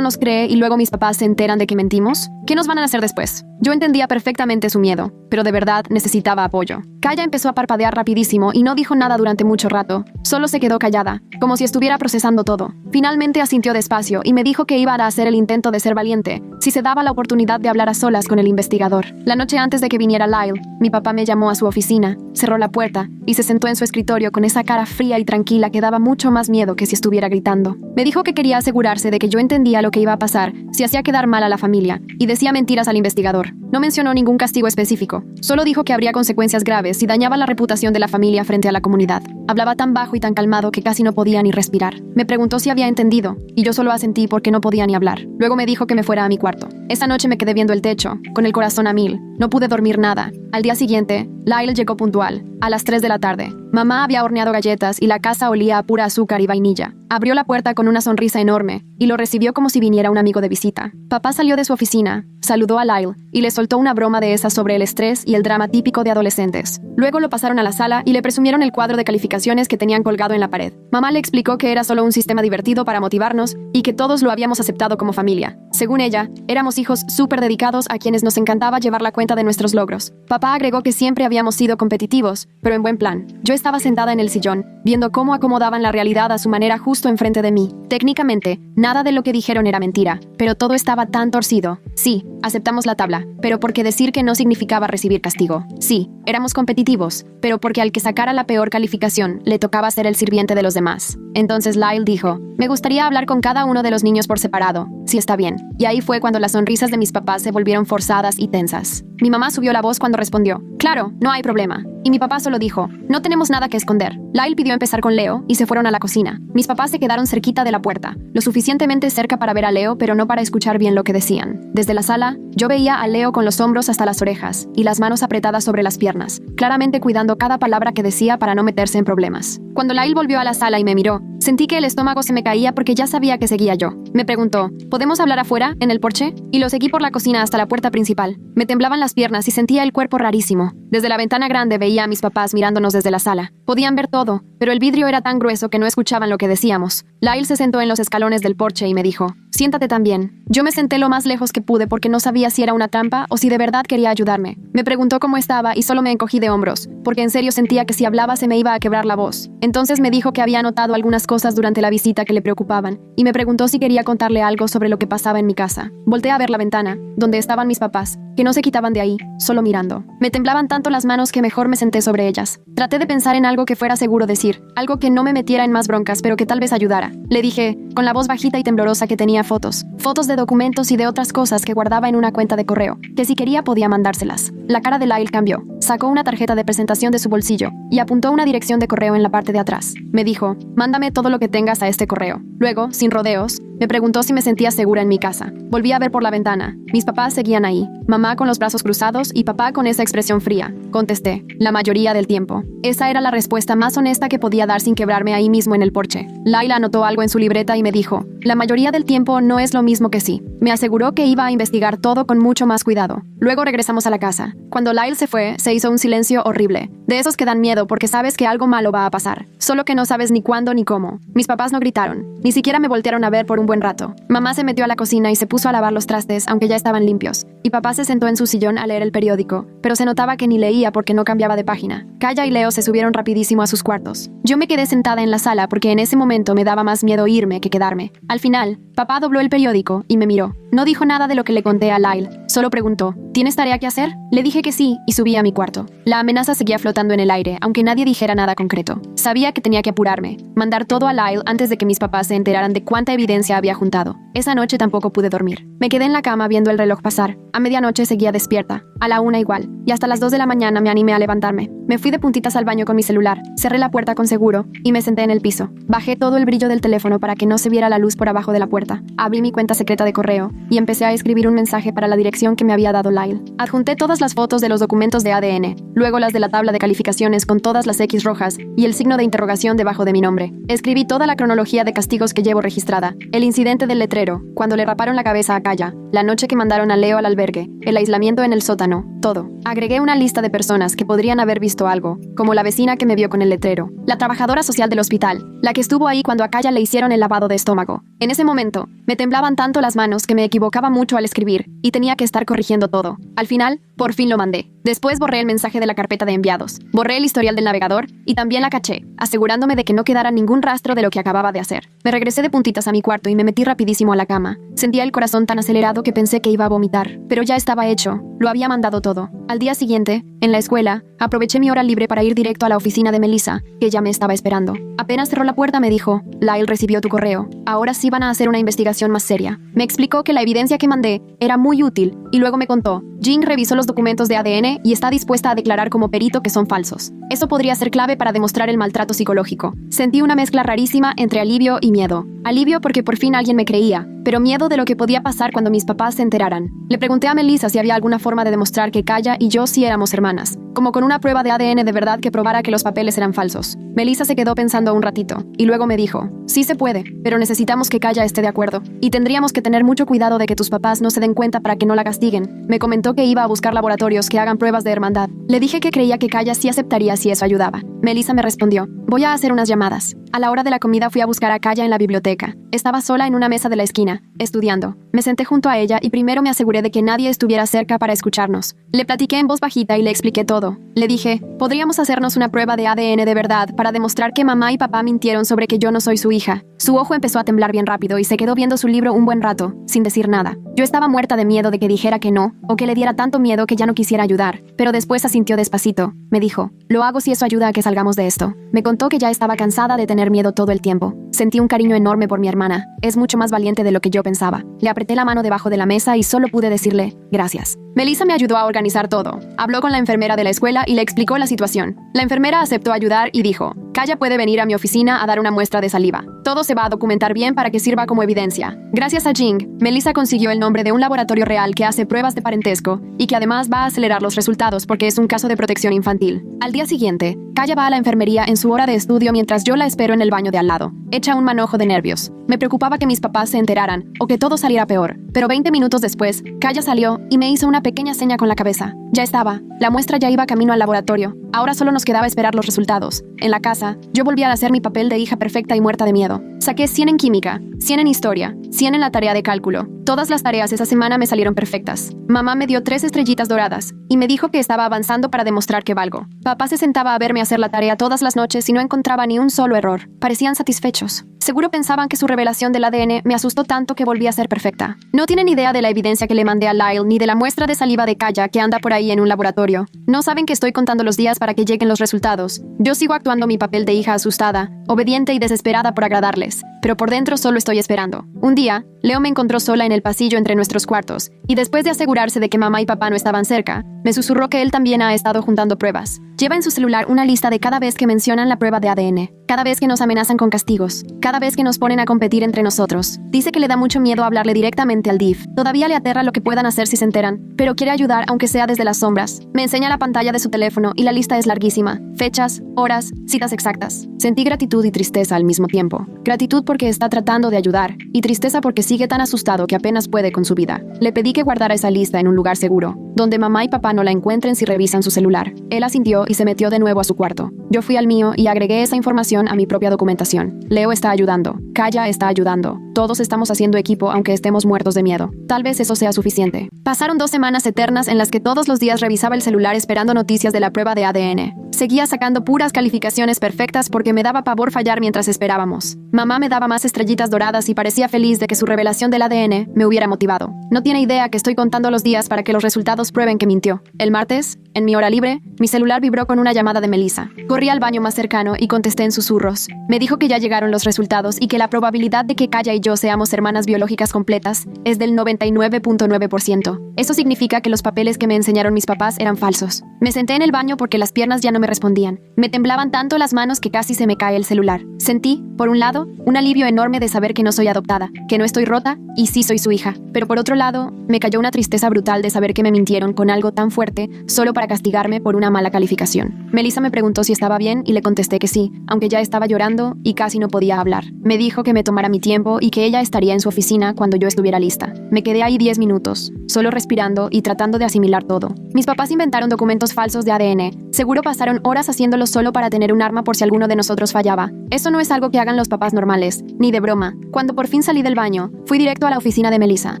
nos cree y luego mis papás se enteran de que mentimos? ¿Qué nos van a hacer después? Yo entendía perfectamente su miedo, pero de verdad necesitaba apoyo. Kaya empezó a parpadear rapidísimo y no dijo nada durante mucho rato. Solo se quedó callada, como si estuviera procesando todo. Finalmente asintió despacio y me dijo que iba a hacer el intento de ser valiente, si se daba la oportunidad de hablar a solas con el investigador. La noche antes de que viniera Lyle, mi papá me llamó a su oficina, cerró la puerta y se sentó en su escritorio con esa cara fría y tranquila que daba mucho más miedo que si estuviera gritando. Me dijo que quería asegurarse de que yo entendía lo que iba a pasar si hacía quedar mal a la familia y decía mentiras al investigador. No mencionó ningún castigo específico, solo dijo que habría consecuencias graves si dañaba la reputación de la familia frente a la comunidad. Hablaba tan bajo y tan calmado que casi no podía ni respirar. Me preguntó si había entendido, y yo solo asentí porque no podía ni hablar. Luego me dijo que me fuera a mi cuarto. Esa noche me quedé viendo el techo, con el corazón a mil. No pude dormir nada. Al día siguiente, Lyle llegó puntual, a las 3 de la tarde. Mamá había horneado galletas y la casa olía a pura azúcar y vainilla. Abrió la puerta con una sonrisa enorme y lo recibió como si viniera un amigo de visita. Papá salió de su oficina, saludó a Lyle y le soltó una broma de esas sobre el estrés y el drama típico de adolescentes. Luego lo pasaron a la sala y le presumieron el cuadro de calificaciones que tenían colgado en la pared. Mamá le explicó que era solo un sistema divertido para motivarnos y que todos lo habíamos aceptado como familia. Según ella, éramos hijos súper dedicados a quienes nos encantaba llevar la cuenta de nuestros logros. Papá agregó que siempre habíamos sido competitivos, pero en buen plan. Yo estaba sentada en el sillón, viendo cómo acomodaban la realidad a su manera justo enfrente de mí. Técnicamente, nada de lo que dijeron era mentira, pero todo estaba tan torcido. Sí, aceptamos la tabla, pero porque decir que no significaba recibir castigo. Sí, éramos competitivos, pero porque al que sacara la peor calificación, le tocaba ser el sirviente de los demás. Entonces Lyle dijo, me gustaría hablar con cada uno de los niños por separado, si está bien. Y ahí fue cuando las sonrisas de mis papás se volvieron forzadas y tensas. Mi mamá subió la voz cuando respondió, claro, no hay problema. Y mi papá solo dijo, no tenemos nada que esconder. Lyle pidió empezar con Leo y se fueron a la cocina. Mis papás se quedaron cerquita de la puerta, lo suficientemente cerca para ver a Leo, pero no para escuchar bien lo que decían. Desde la sala, yo veía a Leo con los hombros hasta las orejas y las manos apretadas sobre las piernas, claramente cuidando cada palabra que decía para no meterse en problemas. Cuando Lyle volvió a la sala y me miró, sentí que el estómago se me caía porque ya sabía que seguía yo. Me preguntó, ¿podemos hablar afuera, en el porche? Y lo seguí por la cocina hasta la puerta principal. Me temblaban las piernas y sentía el cuerpo rarísimo. Desde la ventana grande veía a mis papás mirándonos desde la sala. Podían ver todo, pero el vidrio era tan grueso que no escuchaban lo que decíamos. Lyle se sentó en los escalones del porche y me dijo, siéntate también. Yo me senté lo más lejos que pude porque no sabía si era una trampa o si de verdad quería ayudarme. Me preguntó cómo estaba y solo me encogí de hombros, porque en serio sentía que si hablaba se me iba a quebrar la voz. Entonces me dijo que había notado algunas cosas durante la visita que le preocupaban, y me preguntó si quería contarle algo sobre lo que pasaba en mi casa. Volteé a ver la ventana, donde estaban mis papás, que no se quitaban de ahí, solo mirando. Me temblaban tanto las manos que mejor me senté sobre ellas. Traté de pensar en algo que fuera seguro decir, algo que no me metiera en más broncas, pero que tal vez ayudara. Le dije, con la voz bajita y temblorosa, que tenía fotos de documentos y de otras cosas que guardaba en una cuenta de correo, que si quería podía mandárselas. La cara de Lyle cambió. Sacó una tarjeta de presentación de su bolsillo y apuntó una dirección de correo en la parte de atrás. Me dijo, mándame todo lo que tengas a este correo. Luego, sin rodeos, me preguntó si me sentía segura en mi casa. Volví a ver por la ventana. Mis papás seguían ahí, mamá con los brazos cruzados y papá con esa expresión fría. Contesté, la mayoría del tiempo. Esa era la respuesta más honesta que podía dar sin quebrarme ahí mismo en el porche. Lyle anotó algo en su libreta y me dijo, la mayoría del tiempo no es lo mismo que sí. Me aseguró que iba a investigar todo con mucho más cuidado. Luego regresamos a la casa. Cuando Lyle se fue, se hizo un silencio horrible. De esos que dan miedo porque sabes que algo malo va a pasar, solo que no sabes ni cuándo ni cómo. Mis papás no gritaron, ni siquiera me voltearon a ver por un buen rato. Mamá se metió a la cocina y se puso a lavar los trastes, aunque ya estaban limpios. Y papá se sentó en su sillón a leer el periódico, pero se notaba que ni leía porque no cambiaba de página. Kaya y Leo se subieron rapidísimo a sus cuartos. Yo me quedé sentada en la sala porque en ese momento me daba más miedo irme que quedarme. Al final, papá dobló el periódico y me miró. No dijo nada de lo que le conté a Lyle, solo preguntó, ¿tienes tarea que hacer? Le dije que sí y subí a mi cuarto. La amenaza seguía flotando en el aire, aunque nadie dijera nada concreto. Sabía que tenía que apurarme, mandar todo a Lyle antes de que mis papás se enteraran de cuánta evidencia había juntado. Esa noche tampoco pude dormir. Me quedé en la cama viendo el reloj pasar. A medianoche seguía despierta, a la 1 igual, y hasta las 2 de la mañana me animé a levantarme. Me fui de puntitas al baño con mi celular, cerré la puerta con seguro y me senté en el piso. Bajé todo el brillo del teléfono para que no se viera la luz por abajo de la puerta. Abrí mi cuenta secreta de correo y empecé a escribir un mensaje para la dirección lección que me había dado Lyle. Adjunté todas las fotos de los documentos de ADN, luego las de la tabla de calificaciones con todas las X rojas y el signo de interrogación debajo de mi nombre. Escribí toda la cronología de castigos que llevo registrada, el incidente del letrero, cuando le raparon la cabeza a Kaya, la noche que mandaron a Leo al albergue, el aislamiento en el sótano, todo. Agregué una lista de personas que podrían haber visto algo, como la vecina que me vio con el letrero, la trabajadora social del hospital, la que estuvo ahí cuando a Kaya le hicieron el lavado de estómago. En ese momento, me temblaban tanto las manos que me equivocaba mucho al escribir, y tenía que estar corrigiendo todo. Al final, por fin lo mandé. Después borré el mensaje de la carpeta de enviados, borré el historial del navegador y también la caché, asegurándome de que no quedara ningún rastro de lo que acababa de hacer. Me regresé de puntitas a mi cuarto y me metí rapidísimo a la cama. Sentía el corazón tan acelerado que pensé que iba a vomitar, pero ya estaba hecho, lo había mandado todo. Al día siguiente, en la escuela, aproveché mi hora libre para ir directo a la oficina de Melissa, que ella me estaba esperando. Apenas cerró la puerta me dijo, Lyle recibió tu correo, ahora sí van a hacer una investigación más seria. Me explicó que la evidencia que mandé era muy útil y luego me contó, Jean revisó los documentos de ADN y está dispuesta a declarar como perito que son falsos. Eso podría ser clave para demostrar el maltrato psicológico. Sentí una mezcla rarísima entre alivio y miedo. Alivio porque por fin alguien me creía, pero miedo de lo que podía pasar cuando mis papás se enteraran. Le pregunté a Melissa si había alguna forma de demostrar que Kaya y yo sí éramos hermanas, como con una prueba de ADN de verdad que probara que los papeles eran falsos. Melissa se quedó pensando un ratito, y luego me dijo, sí se puede, pero necesitamos que Kaya esté de acuerdo, y tendríamos que tener mucho cuidado de que tus papás no se den cuenta para que no la castiguen. Me comentó que iba a buscar laboratorios que hagan pruebas de hermandad. Le dije que creía que Kaya sí aceptaría si eso ayudaba. Melissa me respondió, voy a hacer unas llamadas. A la hora de la comida fui a buscar a Kaya en la biblioteca. Estaba sola en una mesa de la esquina, estudiando. Me senté junto a ella y primero me aseguré de que nadie estuviera cerca para escucharnos. Le platiqué en voz bajita y le expliqué todo. Le dije, podríamos hacernos una prueba de ADN de verdad para demostrar que mamá y papá mintieron sobre que yo no soy su hija. Su ojo empezó a temblar bien rápido y se quedó viendo su libro un buen rato, sin decir nada. Yo estaba muerta de miedo de que dijera que no, o que le diera tanto miedo que ya no quisiera ayudar, pero después asintió despacito. Me dijo, lo hago si eso ayuda a que salgamos de esto. Me contó que ya estaba cansada de tener miedo todo el tiempo. Sentí un cariño enorme por mi hermana. Es mucho más valiente de lo que yo pensaba. Le apreté la mano debajo de la mesa y solo pude decirle, gracias. Melissa me ayudó a organizar todo. Habló con la enfermera de la escuela y le explicó la situación. La enfermera aceptó ayudar y dijo, Kaya puede venir a mi oficina a dar una muestra de saliva. Todo se va a documentar bien para que sirva como evidencia. Gracias a Jing, Melissa consiguió el nombre de un laboratorio real que hace pruebas de parentesco y que además va a acelerar los resultados porque es un caso de protección infantil. Al día siguiente, Kaya va a la enfermería en su hora de estudio mientras yo la espero en el baño de al lado. Echa un manojo de nervios. Me preocupaba que mis papás se enteraran o que todo saliera peor. Pero 20 minutos después, Kaya salió y me hizo una pequeña seña con la cabeza. Ya estaba. La muestra ya iba camino al laboratorio. Ahora solo nos quedaba esperar los resultados. En la casa, yo volví a hacer mi papel de hija perfecta y muerta de miedo. Saqué 100 en química, 100 en historia, 100 en la tarea de cálculo. Todas las tareas esa semana me salieron perfectas. Mamá me dio 3 estrellitas doradas y me dijo que estaba avanzando para demostrar que valgo. Papá se sentaba a verme hacer la tarea todas las noches y no encontraba ni un solo error. Parecían satisfechos. Seguro pensaban que su revelación del ADN me asustó tanto que volví a ser perfecta. No tienen idea de la evidencia que le mandé a Lyle ni de la muestra de saliva de Kaya que anda por ahí en un laboratorio. No saben que estoy contando los días para que lleguen los resultados. Yo sigo actuando mi papel de hija asustada, obediente y desesperada por agradarles, pero por dentro solo estoy esperando. Un día, Leo me encontró sola en el pasillo entre nuestros cuartos, y después de asegurarse de que mamá y papá no estaban cerca, me susurró que él también ha estado juntando pruebas. Lleva en su celular una lista de cada vez que mencionan la prueba de ADN, cada vez que nos amenazan con castigos, cada vez que nos ponen a competir entre nosotros. Dice que le da mucho miedo hablarle directamente al DIF. Todavía le aterra lo que puedan hacer si se enteran, pero quiere ayudar aunque sea desde las sombras. Me enseña la pantalla de su teléfono y la lista es larguísima. Fechas, horas, citas exactas. Sentí gratitud y tristeza al mismo tiempo. Gratitud porque está tratando de ayudar, y tristeza porque sigue tan asustado que apenas puede con su vida. Le pedí que guardara esa lista en un lugar seguro, donde mamá y papá no la encuentren si revisan su celular. Él asintió y se metió de nuevo a su cuarto. Yo fui al mío y agregué esa información a mi propia documentación. Leo está ayudando. Kaya está ayudando. Todos estamos haciendo equipo aunque estemos muertos de miedo. Tal vez eso sea suficiente. Pasaron 2 semanas eternas en las que todos los días revisaba el celular esperando noticias de la prueba de ADN. Seguía sacando puras calificaciones perfectas porque me daba pavor fallar mientras esperábamos. Mamá me daba más estrellitas doradas y parecía feliz de que su revelación del ADN me hubiera motivado. No tiene idea que estoy contando los días para que los resultados prueben que mintió. El martes, En mi hora libre, mi celular vibró con una llamada de Melissa. Corrí al baño más cercano y contesté en susurros. Me dijo que ya llegaron los resultados y que la probabilidad de que Kaya y yo seamos hermanas biológicas completas es del 99.9%. Eso significa que los papeles que me enseñaron mis papás eran falsos. Me senté en el baño porque las piernas ya no me respondían. Me temblaban tanto las manos que casi se me cae el celular. Sentí, por un lado, un alivio enorme de saber que no soy adoptada, que no estoy rota y sí soy su hija. Pero por otro lado, me cayó una tristeza brutal de saber que me mintieron con algo tan fuerte solo para castigarme por una mala calificación. Melissa me preguntó si estaba bien y le contesté que sí, aunque ya estaba llorando y casi no podía hablar. Me dijo que me tomara mi tiempo y que ella estaría en su oficina cuando yo estuviera lista. Me quedé ahí 10 minutos, solo respirando y tratando de asimilar todo. Mis papás inventaron documentos falsos de ADN. Seguro pasaron horas haciéndolo solo para tener un arma por si alguno de nosotros fallaba. Eso no es algo que hagan los papás normales, ni de broma. Cuando por fin salí del baño, fui directo a la oficina de Melissa.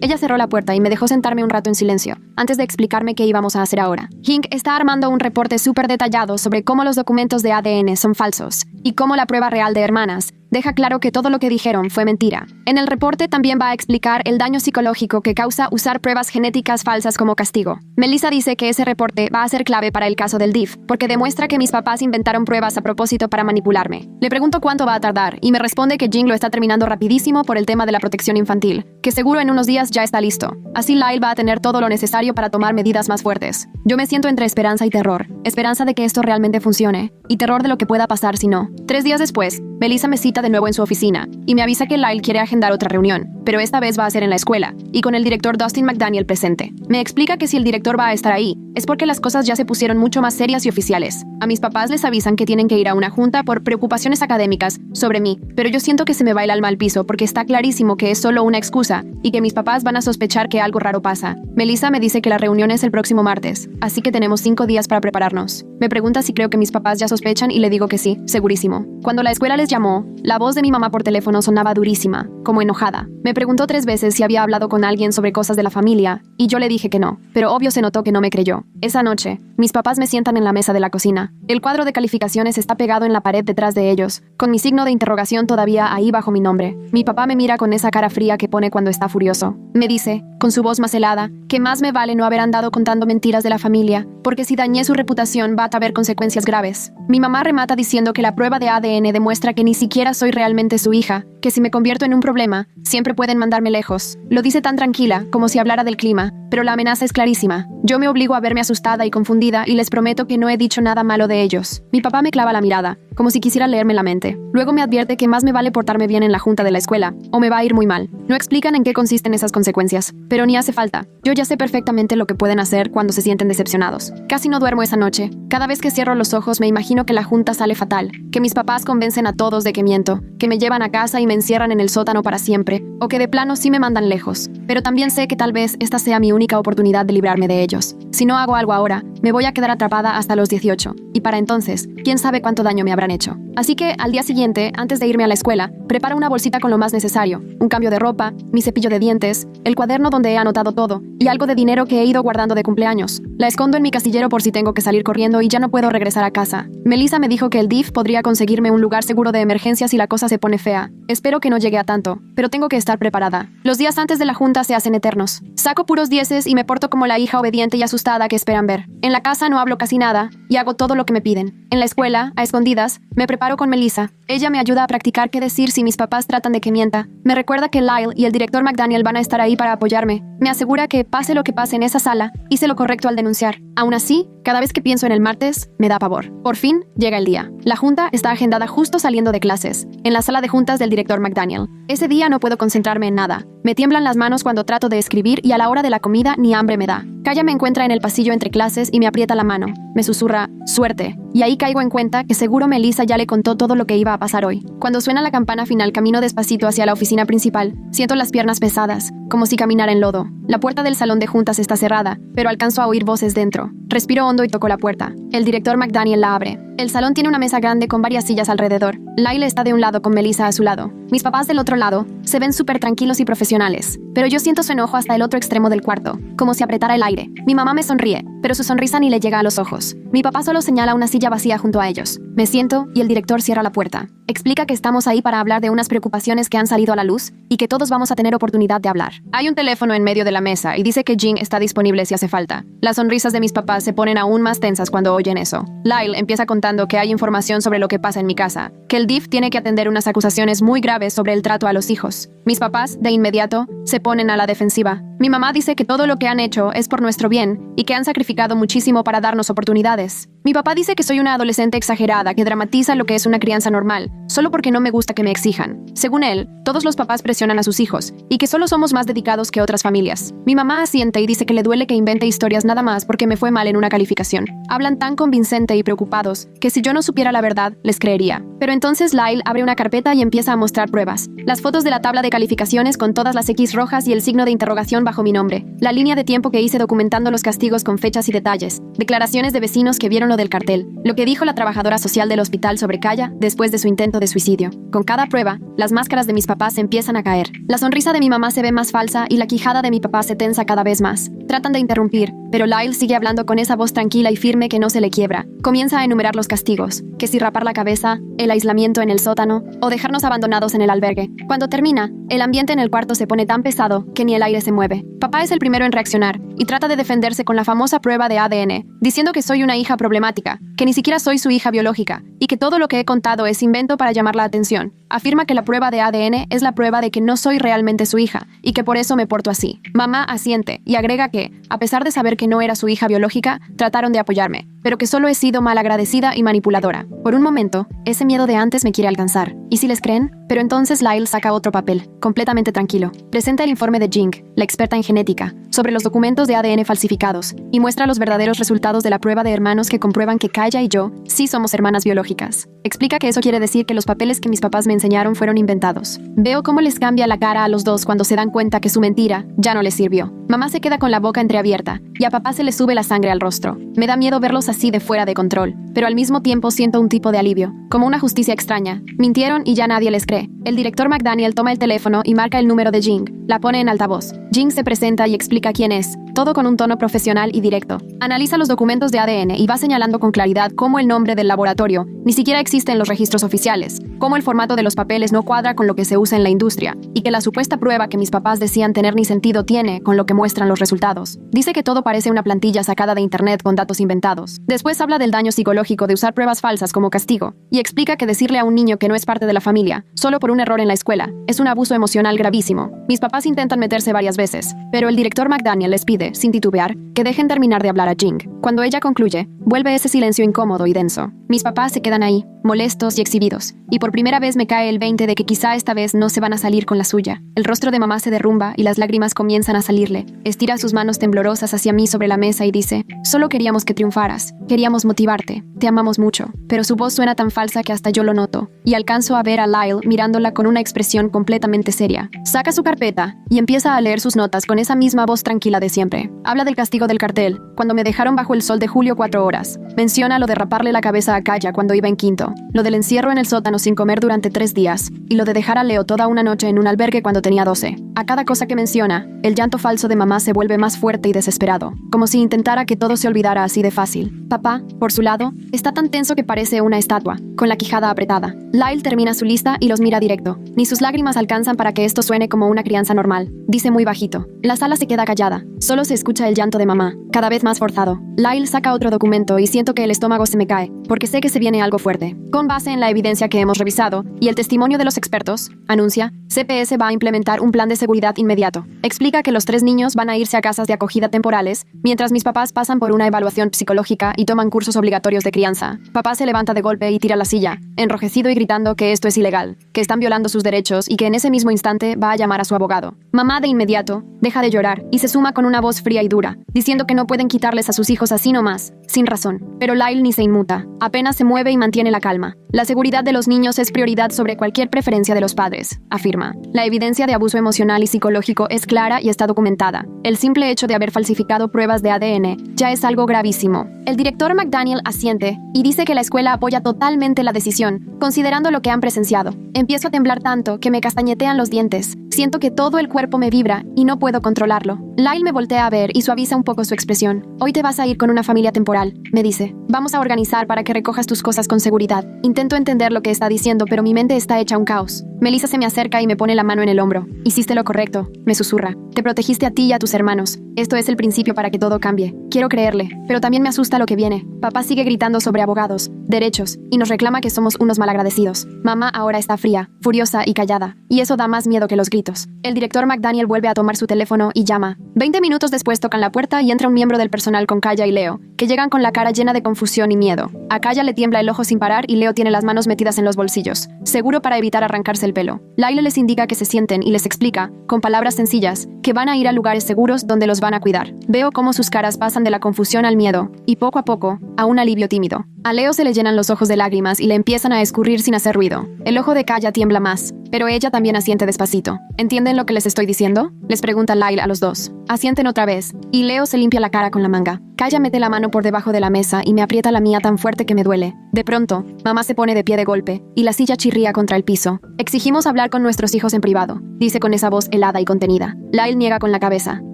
Ella cerró la puerta y me dejó sentarme un rato en silencio, antes de explicarme qué íbamos a hacer ahora. Hank está armando un reporte súper detallado sobre cómo los documentos de ADN son falsos y cómo la prueba real de hermanas deja claro que todo lo que dijeron fue mentira. En el reporte también va a explicar el daño psicológico que causa usar pruebas genéticas falsas como castigo. Melissa dice que ese reporte va a ser clave para el caso del DIF, porque demuestra que mis papás inventaron pruebas a propósito para manipularme. Le pregunto cuánto va a tardar, y me responde que Jing lo está terminando rapidísimo por el tema de la protección infantil, que seguro en unos días ya está listo. Así Lyle va a tener todo lo necesario para tomar medidas más fuertes. Yo me siento entre esperanza y terror. Esperanza de que esto realmente funcione, y terror de lo que pueda pasar si no. 3 días después, Melissa me cita de nuevo en su oficina y me avisa que Lyle quiere agendar otra reunión, pero esta vez va a ser en la escuela y con el director Dustin McDaniel presente. Me explica que si el director va a estar ahí, es porque las cosas ya se pusieron mucho más serias y oficiales. A mis papás les avisan que tienen que ir a una junta por preocupaciones académicas sobre mí, pero yo siento que se me va el alma al piso porque está clarísimo que es solo una excusa y que mis papás van a sospechar que algo raro pasa. Melissa me dice que la reunión es el próximo martes, así que tenemos 5 días para prepararnos. Me pregunta si creo que mis papás ya sospechan y le digo que sí, segurísimo. Cuando la escuela les llamó, la voz de mi mamá por teléfono sonaba durísima, como enojada. Me preguntó 3 veces si había hablado con alguien sobre cosas de la familia, y yo le dije que no, pero obvio se notó que no me creyó. Esa noche, mis papás me sientan en la mesa de la cocina. El cuadro de calificaciones está pegado en la pared detrás de ellos, con mi signo de interrogación todavía ahí bajo mi nombre. Mi papá me mira con esa cara fría que pone cuando está furioso. Me dice, con su voz más helada, que más me vale no haber andado contando mentiras de la familia, porque si dañé su reputación va a haber consecuencias graves. Mi mamá remata diciendo que la prueba de ADN demuestra que ni siquiera soy realmente su hija, que si me convierto en un problema, siempre pueden mandarme lejos. Lo dice tan tranquila, como si hablara del clima, pero la amenaza es clarísima. Yo me obligo a verme asustada y confundida y les prometo que no he dicho nada malo de ellos. Mi papá me clava la mirada, como si quisiera leerme la mente. Luego me advierte que más me vale portarme bien en la junta de la escuela, o me va a ir muy mal. No explican en qué consisten esas consecuencias, pero ni hace falta. Yo ya sé perfectamente lo que pueden hacer cuando se sienten decepcionados. Casi no duermo esa noche. Cada vez que cierro los ojos me imagino que la junta sale fatal, que mis papás convencen a todos de que miento, que me llevan a casa y me encierran en el sótano para siempre, o que de plano sí me mandan lejos. Pero también sé que tal vez esta sea mi única oportunidad de librarme de ellos. Si no hago algo ahora, me voy a quedar atrapada hasta los 18, y para entonces, quién sabe cuánto daño me habrán hecho. Así que, al día siguiente, antes de irme a la escuela, preparo una bolsita con lo más necesario, un cambio de ropa, mi cepillo de dientes, el cuaderno donde he anotado todo, y algo de dinero que he ido guardando de cumpleaños. La escondo en mi casillero por si tengo que salir corriendo y ya no puedo regresar a casa. Melissa me dijo que el DIF podría conseguirme un lugar seguro de emergencia si la cosa se pone fea. Espero que no llegue a tanto, pero tengo que estar preparada. Los días antes de la junta se hacen eternos. Saco puros 10 y me porto como la hija obediente y asustada que esperan ver. En la casa no hablo casi nada y hago todo lo que me piden. En la escuela, a escondidas, me preparo con Melissa. Ella me ayuda a practicar qué decir si mis papás tratan de que mienta. Me recuerda que Lyle y el director McDaniel van a estar ahí para apoyarme. Me asegura que, pase lo que pase en esa sala, hice lo correcto al denunciar. Aún así, cada vez que pienso en el martes, me da pavor. Por fin, llega el día. La junta está agendada justo saliendo de clases, en la sala de juntas del director McDaniel. Ese día no puedo concentrarme en nada. Me tiemblan las manos cuando trato de escribir y a la hora de la comida ni hambre me da. Kaya me encuentra en el pasillo entre clases y me aprieta la mano. Me susurra, suerte. Y ahí caigo en cuenta que seguro Melissa ya le contó todo lo que iba a pasar hoy. Cuando suena la campana final, camino despacito hacia la oficina principal. Siento las piernas pesadas, como si caminara en lodo. La puerta del salón de juntas está cerrada, pero alcanzo a oír voces dentro. Respiro hondo y toco la puerta. El director McDaniel la abre. El salón tiene una mesa grande con varias sillas alrededor. Lyle está de un lado con Melissa a su lado. Mis papás del otro lado se ven súper tranquilos y profesionales, pero yo siento su enojo hasta el otro extremo del cuarto, como si apretara el aire. Mi mamá me sonríe, pero su sonrisa ni le llega a los ojos. Mi papá solo señala una silla vacía junto a ellos. Me siento y el director cierra la puerta. Explica que estamos ahí para hablar de unas preocupaciones que han salido a la luz y que todos vamos a tener oportunidad de hablar. Hay un teléfono en medio de la mesa y dice que Jing está disponible si hace falta. Las sonrisas de mis papás se ponen aún más tensas cuando oyen eso. Lyle empieza contando que hay información sobre lo que pasa en mi casa, que el DIF tiene que atender unas acusaciones muy graves sobre el trato a los hijos. Mis papás, de inmediato, se ponen a la defensiva. Mi mamá dice que todo lo que han hecho es por nuestro bien y que han sacrificado muchísimo para darnos oportunidades. Mi papá dice que soy una adolescente exagerada que dramatiza lo que es una crianza normal, solo porque no me gusta que me exijan. Según él, todos los papás presionan a sus hijos y que solo somos más dedicados que otras familias. Mi mamá asiente y dice que le duele que invente historias nada más porque me fue mal en una calificación. Hablan tan convincente y preocupados que si yo no supiera la verdad, les creería. Pero entonces Lyle abre una carpeta y empieza a mostrar pruebas. Las fotos de la tabla de calificaciones con todas las X rojas y el signo de interrogación bajo mi nombre. La línea de tiempo que hice documentando los castigos con fechas y detalles. Declaraciones de vecinos que vieron lo del cartel. Lo que dijo la trabajadora social del hospital sobre Kaya después de su intento de suicidio. Con cada prueba, las máscaras de mis papás empiezan a caer. La sonrisa de mi mamá se ve más falsa y la quijada de mi papá se tensa cada vez más. Tratan de interrumpir, pero Lyle sigue hablando con esa voz tranquila y firme que no se le quiebra. Comienza a enumerar los castigos, que si rapar la cabeza, el aislamiento en el sótano o dejarnos abandonados en el albergue. Cuando termina, el ambiente en el cuarto se pone tan pesado que ni el aire se mueve. Papá es el primero en reaccionar y trata de defenderse con la famosa prueba de ADN, diciendo que soy una hija problemática, que ni siquiera soy su hija biológica y que todo lo que he contado es invento para llamar la atención. Afirma que la prueba de ADN es la prueba de que no soy realmente su hija y que por eso me porto así. Mamá asiente y agrega que, a pesar de saber que no era su hija biológica, trataron de apoyarme, pero que solo he sido malagradecida y manipuladora. Por un momento, ese miedo de antes me quiere alcanzar. ¿Y si les creen? Pero entonces Lyle saca otro papel, completamente tranquilo. Presenta el informe de Jing, la experta en genética, sobre los documentos de ADN falsificados y muestra los verdaderos resultados de la prueba de hermanos que comprueban que Kaya y yo sí somos hermanas biológicas. Explica que eso quiere decir que los papeles que mis papás me enseñaron fueron inventados. Veo cómo les cambia la cara a los dos cuando se dan cuenta que su mentira ya no les sirvió. Mamá se queda con la boca entreabierta y a papá se le sube la sangre al rostro. Me da miedo verlos así de fuera de control, pero al mismo tiempo siento un tipo de alivio, como una justicia extraña. Mintieron y ya nadie les cree. El director McDaniel toma el teléfono y marca el número de Jing. La pone en altavoz. Jing se presenta y explica quién es, todo con un tono profesional y directo. Analiza los documentos de ADN y va señalando con claridad cómo el nombre del laboratorio ni siquiera existe en los registros oficiales, cómo el formato de los papeles no cuadra con lo que se usa en la industria, y que la supuesta prueba que mis papás decían tener ni sentido tiene con lo que muestran los resultados. Dice que todo parece una plantilla sacada de internet con datos inventados. Después habla del daño psicológico de usar pruebas falsas como castigo, y explica que decirle a un niño que no es parte de la familia, solo por un error en la escuela, es un abuso emocional gravísimo. Mis papás intentan meterse varias veces, pero el director McDaniel les pide, sin titubear, que dejen terminar de hablar a Jing. Cuando ella concluye, vuelve ese silencio incómodo y denso. Mis papás se quedan ahí, molestos y exhibidos, y por primera vez me cae el 20 de que quizá esta vez no se van a salir con la suya. El rostro de mamá se derrumba y las lágrimas comienzan a salirle. Estira sus manos temblorosas hacia mí sobre la mesa y dice, solo queríamos que triunfaras, queríamos motivarte, te amamos mucho. Pero su voz suena tan falsa que hasta yo lo noto, y alcanzo a ver a Lyle mirándola con una expresión completamente seria. Saca su carpeta y empieza a leer sus notas con esa misma voz tranquila de siempre. Habla del castigo del cartel, cuando me dejaron bajo el sol de julio 4 horas. Menciona lo de raparle la cabeza a Kaya cuando iba en quinto, lo del encierro en el sótano sin comer durante 3 días, y lo de dejar a Leo toda una noche en un albergue cuando tenía 12. A cada cosa que menciona, el llanto falso de mamá se vuelve más fuerte y desesperado, como si intentara que todo se olvidara así de fácil. Papá, por su lado, está tan tenso que parece una estatua, con la quijada apretada. Lyle termina su lista y los mira directo. Ni sus lágrimas alcanzan para que esto suene como una crianza normal. Dice muy bajito. La sala se queda callada. Solo se escucha el llanto de mamá, cada vez más forzado. Lyle saca otro documento y siento que el estómago se me cae, porque sé que se viene algo fuerte. Con base en la evidencia que hemos revisado y el testimonio de los expertos, anuncia, CPS va a implementar un plan de seguridad inmediato. Explica que los 3 niños van a irse a casas de acogida temporales, mientras mis papás pasan por una evaluación psicológica y toman cursos obligatorios de crianza. Papá se levanta de golpe y tira la silla, enrojecido y gritando que esto es ilegal, que están violando sus derechos y que en ese mismo instante va a llamar a su abogado. Mamá de inmediato deja de llorar y se suma con una voz fría y dura, diciendo que no pueden quitarles a sus hijos así nomás, sin razón. Pero Lyle ni se inmuta, apenas se mueve y mantiene la calma. La seguridad de los niños es prioridad sobre cualquier preferencia de los padres, afirma. La evidencia de abuso emocional y psicológico es clara y está documentada. El simple hecho de haber falsificado pruebas de ADN ya es algo gravísimo. El director McDaniel asiente y dice que la escuela apoya totalmente la decisión, considerando lo que han presenciado. Empiezo a temblar tanto que me castañetean los dientes. Siento que todo el cuerpo me vibra y no puedo controlarlo. Lyle me voltea a ver y suaviza un poco su expresión. Hoy te vas a ir con una familia temporal, me dice. Vamos a organizar para que recojas tus cosas con seguridad. Intento entender lo que está diciendo, pero mi mente está hecha un caos. Melissa se me acerca y me pone la mano en el hombro. Hiciste lo correcto, me susurra. Te protegiste a ti y a tus hermanos. Esto es el principio para que todo cambie. Quiero creerle, pero también me asusta lo que viene. Papá sigue gritando sobre abogados, derechos, y nos reclama que somos unos malagradecidos. Mamá ahora está fría, furiosa y callada, y eso da más miedo que los gritos. El director McDaniel vuelve a tomar su teléfono y llama. 20 minutos después tocan la puerta y entra un miembro del personal con Kaya y Leo, que llegan con la cara llena de confusión y miedo. A Kaya le tiembla el ojo sin parar y Leo tiene las manos metidas en los bolsillos, seguro para evitar arrancarse el pelo. Lyle les indica que se sienten y les explica, con palabras sencillas, que van a ir a lugares seguros donde los van a cuidar. Veo cómo sus caras pasan de la confusión al miedo, y poco a poco, a un alivio tímido. A Leo se le llenan los ojos de lágrimas y le empiezan a escurrir sin hacer ruido. El ojo de Kaya tiembla más, pero ella también asiente despacito. ¿Entienden lo que les estoy diciendo?, les pregunta Lyle a los dos. Asienten otra vez, y Leo se limpia la cara con la manga. Kaya mete la mano por debajo de la mesa y me aprieta la mía tan fuerte que me duele. De pronto, mamá se pone de pie de golpe, y la silla chirría contra el piso. Exigimos hablar con nuestros hijos en privado, dice con esa voz helada y contenida. Lyle niega con la cabeza.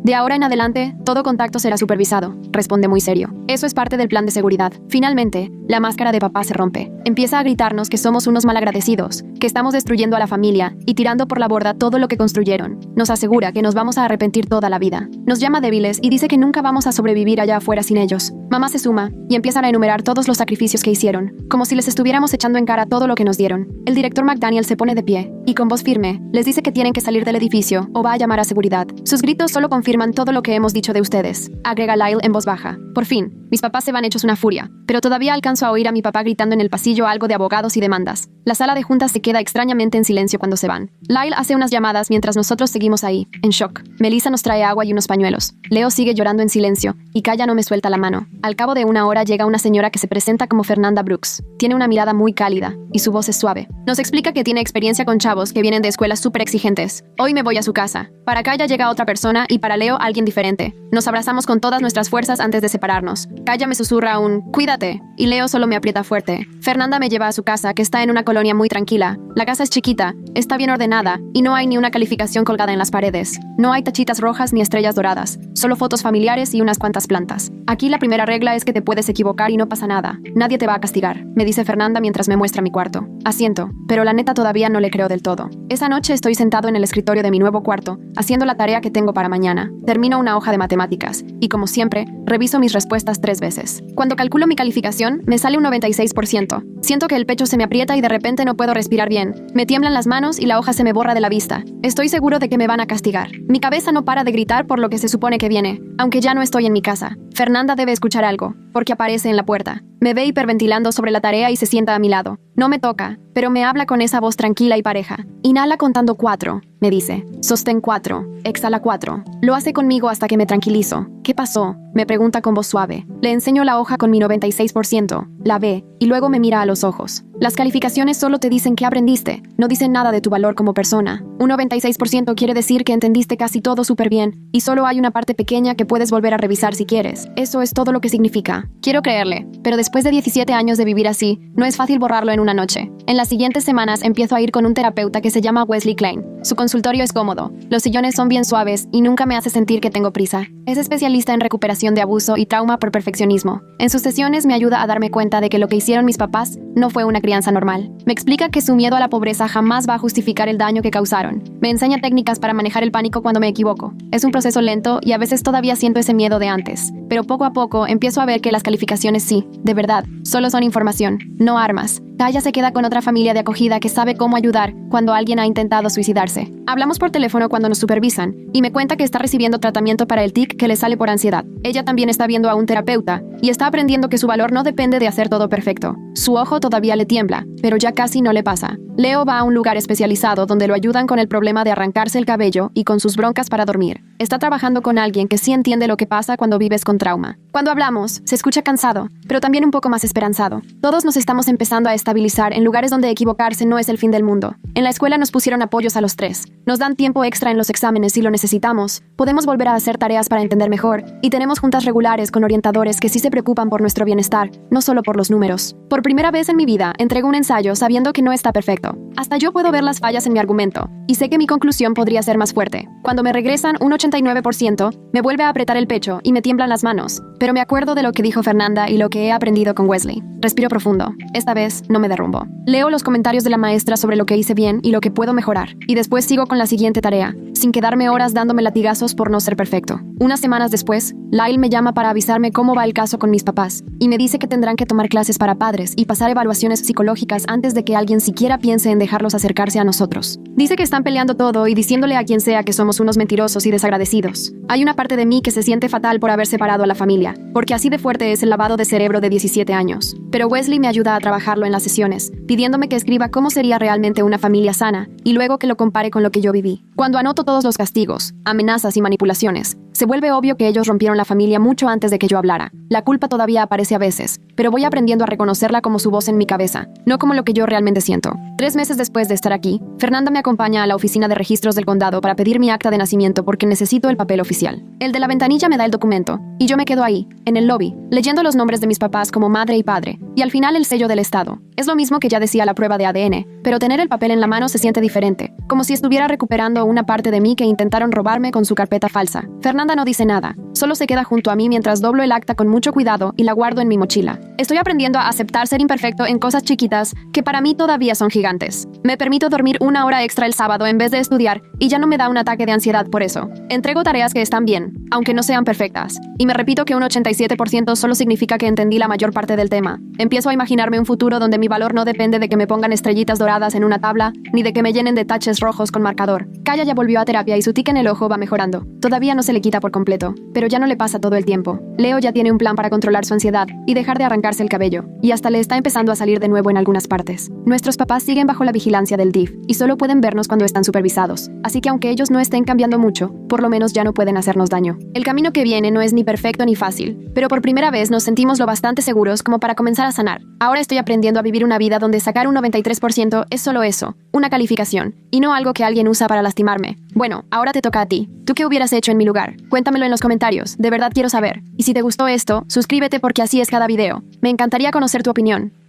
De ahora en adelante, todo contacto será supervisado, responde muy serio. Eso es parte del plan de seguridad. Finalmente, la máscara de papá se rompe. Empieza a gritarnos que somos unos malagradecidos, que estamos destruyendo a la familia y tirando por la borda todo lo que construyeron. Nos asegura que nos vamos a arrepentir toda la vida. Nos llama débiles y dice que nunca vamos a sobrevivir allá afuera sin ellos. Mamá se suma y empiezan a enumerar todos los sacrificios que hicieron, como si les estuviéramos echando en cara todo lo que nos dieron. El director McDaniel se pone de pie y con voz firme les dice que tienen que salir del edificio o va a llamar a seguridad. Sus gritos solo confirman todo lo que hemos dicho de ustedes, agrega Lyle en voz baja. Por fin, mis papás se van hechos una furia, pero todavía alcanzo a oír a mi papá gritando en el pasillo algo de abogados y demandas. La sala de juntas se queda extrañamente en silencio cuando se van. Lyle hace unas llamadas mientras nosotros seguimos ahí, en shock. Melissa nos trae agua y unos pañuelos. Leo sigue llorando en silencio y Kaya no me suelta la mano. Al cabo de una hora llega una señora que se presenta como Fernanda Brooks. Tiene una mirada muy cálida y su voz es suave. Nos explica que tiene experiencia con chavos que vienen de escuelas súper exigentes. Hoy me voy a su casa. Para Kaya llega otra persona y para Leo alguien diferente. Nos abrazamos con todas nuestras fuerzas antes de separarnos. Kaya me susurra un «cuídate» y Leo solo me aprieta fuerte. Fernanda me lleva a su casa, que está en una colonia muy tranquila. La casa es chiquita, está bien ordenada y no hay ni una calificación colgada en las paredes. No hay tachitas rojas ni estrellas doradas, solo fotos familiares y unas cuantas plantas. Aquí la primera regla es que te puedes equivocar y no pasa nada. Nadie te va a castigar, me dice Fernanda mientras me muestra mi cuarto. Asiento, pero la neta todavía no le creo del todo. Esa noche estoy sentado en el escritorio de mi nuevo cuarto, haciendo la tarea que tengo para mañana. Termino una hoja de matemáticas y, como siempre, reviso mis respuestas 3 veces. Cuando calculo mi calificación, me sale un 96%. Siento que el pecho se me aprieta y de repente no puedo respirar bien. Me tiemblan las manos y la hoja se me borra de la vista. Estoy seguro de que me van a castigar. Mi cabeza no para de gritar por lo que se supone que viene, aunque ya no estoy en mi casa. Fernanda debe escuchar algo, porque aparece en la puerta. Me ve hiperventilando sobre la tarea y se sienta a mi lado. No me toca, pero me habla con esa voz tranquila y pareja. Inhala contando 4, me dice. Sostén 4, exhala 4. Lo hace conmigo hasta que me tranquilizo. ¿Qué pasó?, me pregunta con voz suave. Le enseño la hoja con mi 96%. La ve y luego me mira a los ojos. Las calificaciones solo te dicen qué aprendiste, no dicen nada de tu valor como persona. Un 96% quiere decir que entendiste casi todo súper bien y solo hay una parte pequeña que puedes volver a revisar si quieres. Eso es todo lo que significa. Quiero creerle, pero después de 17 años de vivir así, no es fácil borrarlo en una noche. En las siguientes semanas empiezo a ir con un terapeuta que se llama Wesley Klein. Su consultorio es cómodo, los sillones son bien suaves y nunca me hace sentir que tengo prisa. Es especialista en recuperación de abuso y trauma por perfeccionismo. En sus sesiones me ayuda a darme cuenta de que lo que hicieron mis papás no fue una crianza normal. Me explica que su miedo a la pobreza jamás va a justificar el daño que causaron. Me enseña técnicas para manejar el pánico cuando me equivoco. Es un proceso lento y a veces todavía siento ese miedo de antes. Pero poco a poco empiezo a ver que las calificaciones sí, de verdad, solo son información, no armas. Kaya se queda con otra familia de acogida que sabe cómo ayudar cuando alguien ha intentado suicidarse. Hablamos por teléfono cuando nos supervisan y me cuenta que está recibiendo tratamiento para el tic que le sale por ansiedad. Ella también está viendo a un terapeuta y está aprendiendo que su valor no depende de hacer todo perfecto. Su ojo todavía le tiembla, pero ya casi no le pasa. Leo va a un lugar especializado donde lo ayudan con el problema de arrancarse el cabello y con sus broncas para dormir. Está trabajando con alguien que sí entiende lo que pasa cuando vives con trauma. Cuando hablamos, se escucha cansado, pero también un poco más esperanzado. Todos nos estamos empezando a estar estabilizar en lugares donde equivocarse no es el fin del mundo. En la escuela nos pusieron apoyos a los tres. Nos dan tiempo extra en los exámenes si lo necesitamos. Podemos volver a hacer tareas para entender mejor. Y tenemos juntas regulares con orientadores que sí se preocupan por nuestro bienestar, no solo por los números. Por primera vez en mi vida, entrego un ensayo sabiendo que no está perfecto. Hasta yo puedo ver las fallas en mi argumento. Y sé que mi conclusión podría ser más fuerte. Cuando me regresan un 89%, me vuelve a apretar el pecho y me tiemblan las manos. Pero me acuerdo de lo que dijo Fernanda y lo que he aprendido con Wesley. Respiro profundo. Esta vez no me derrumbo. Leo los comentarios de la maestra sobre lo que hice bien y lo que puedo mejorar. Y después sigo con la siguiente tarea, sin quedarme horas dándome latigazos por no ser perfecto. Unas semanas después, Lyle me llama para avisarme cómo va el caso con mis papás. Y me dice que tendrán que tomar clases para padres y pasar evaluaciones psicológicas antes de que alguien siquiera piense en dejarlos acercarse a nosotros. Dice que están peleando todo y diciéndole a quien sea que somos unos mentirosos y desagradecidos. Hay una parte de mí que se siente fatal por haber separado a la familia, porque así de fuerte es el lavado de cerebro de 17 años. Pero Wesley me ayuda a trabajarlo en las sesiones, pidiéndome que escriba cómo sería realmente una familia sana y luego que lo compare con lo que yo viví. Cuando anoto todos los castigos, amenazas y manipulaciones, se vuelve obvio que ellos rompieron la familia mucho antes de que yo hablara. La culpa todavía aparece a veces, pero voy aprendiendo a reconocerla como su voz en mi cabeza, no como lo que yo realmente siento. 3 meses después de estar aquí, Fernanda me acompaña a la oficina de registros del condado para pedir mi acta de nacimiento porque necesito el papel oficial. El de la ventanilla me da el documento, y yo me quedo ahí, en el lobby, leyendo los nombres de mis papás como madre y padre, y al final el sello del estado. Es lo mismo que ya decía la prueba de ADN, pero tener el papel en la mano se siente diferente, como si estuviera recuperando una parte de mí que intentaron robarme con su carpeta falsa. Fernanda no dice nada, solo se queda junto a mí mientras doblo el acta con mucho cuidado y la guardo en mi mochila. Estoy aprendiendo a aceptar ser imperfecto en cosas chiquitas que para mí todavía son gigantes. Me permito dormir 1 hora extra el sábado en vez de estudiar y ya no me da un ataque de ansiedad por eso. Entrego tareas que están bien, aunque no sean perfectas. Y me repito que un 87% solo significa que entendí la mayor parte del tema. Empiezo a imaginarme un futuro donde mi valor no depende de que me pongan estrellitas doradas en una tabla, ni de que me llenen de taches rojos con marcador. Kaya ya volvió a terapia y su tic en el ojo va mejorando. Todavía no se le quita por completo, pero ya no le pasa todo el tiempo. Leo ya tiene un plan para controlar su ansiedad y dejar de arrancarse el cabello, y hasta le está empezando a salir de nuevo en algunas partes. Nuestros papás siguen bajo la vigilancia del DIF y solo pueden vernos cuando están supervisados, así que aunque ellos no estén cambiando mucho, por lo menos ya no pueden hacernos daño. El camino que viene no es ni perfecto ni fácil, pero por primera vez nos sentimos lo bastante seguros como para comenzar a sanar. Ahora estoy aprendiendo a vivir una vida donde sacar un 93% es solo eso, una calificación, y no algo que alguien usa para lastimarme. Bueno, ahora te toca a ti. ¿Tú qué hubieras hecho en mi lugar? Cuéntamelo en los comentarios, de verdad quiero saber. Y si te gustó esto, suscríbete porque así es cada video. Me encantaría conocer tu opinión.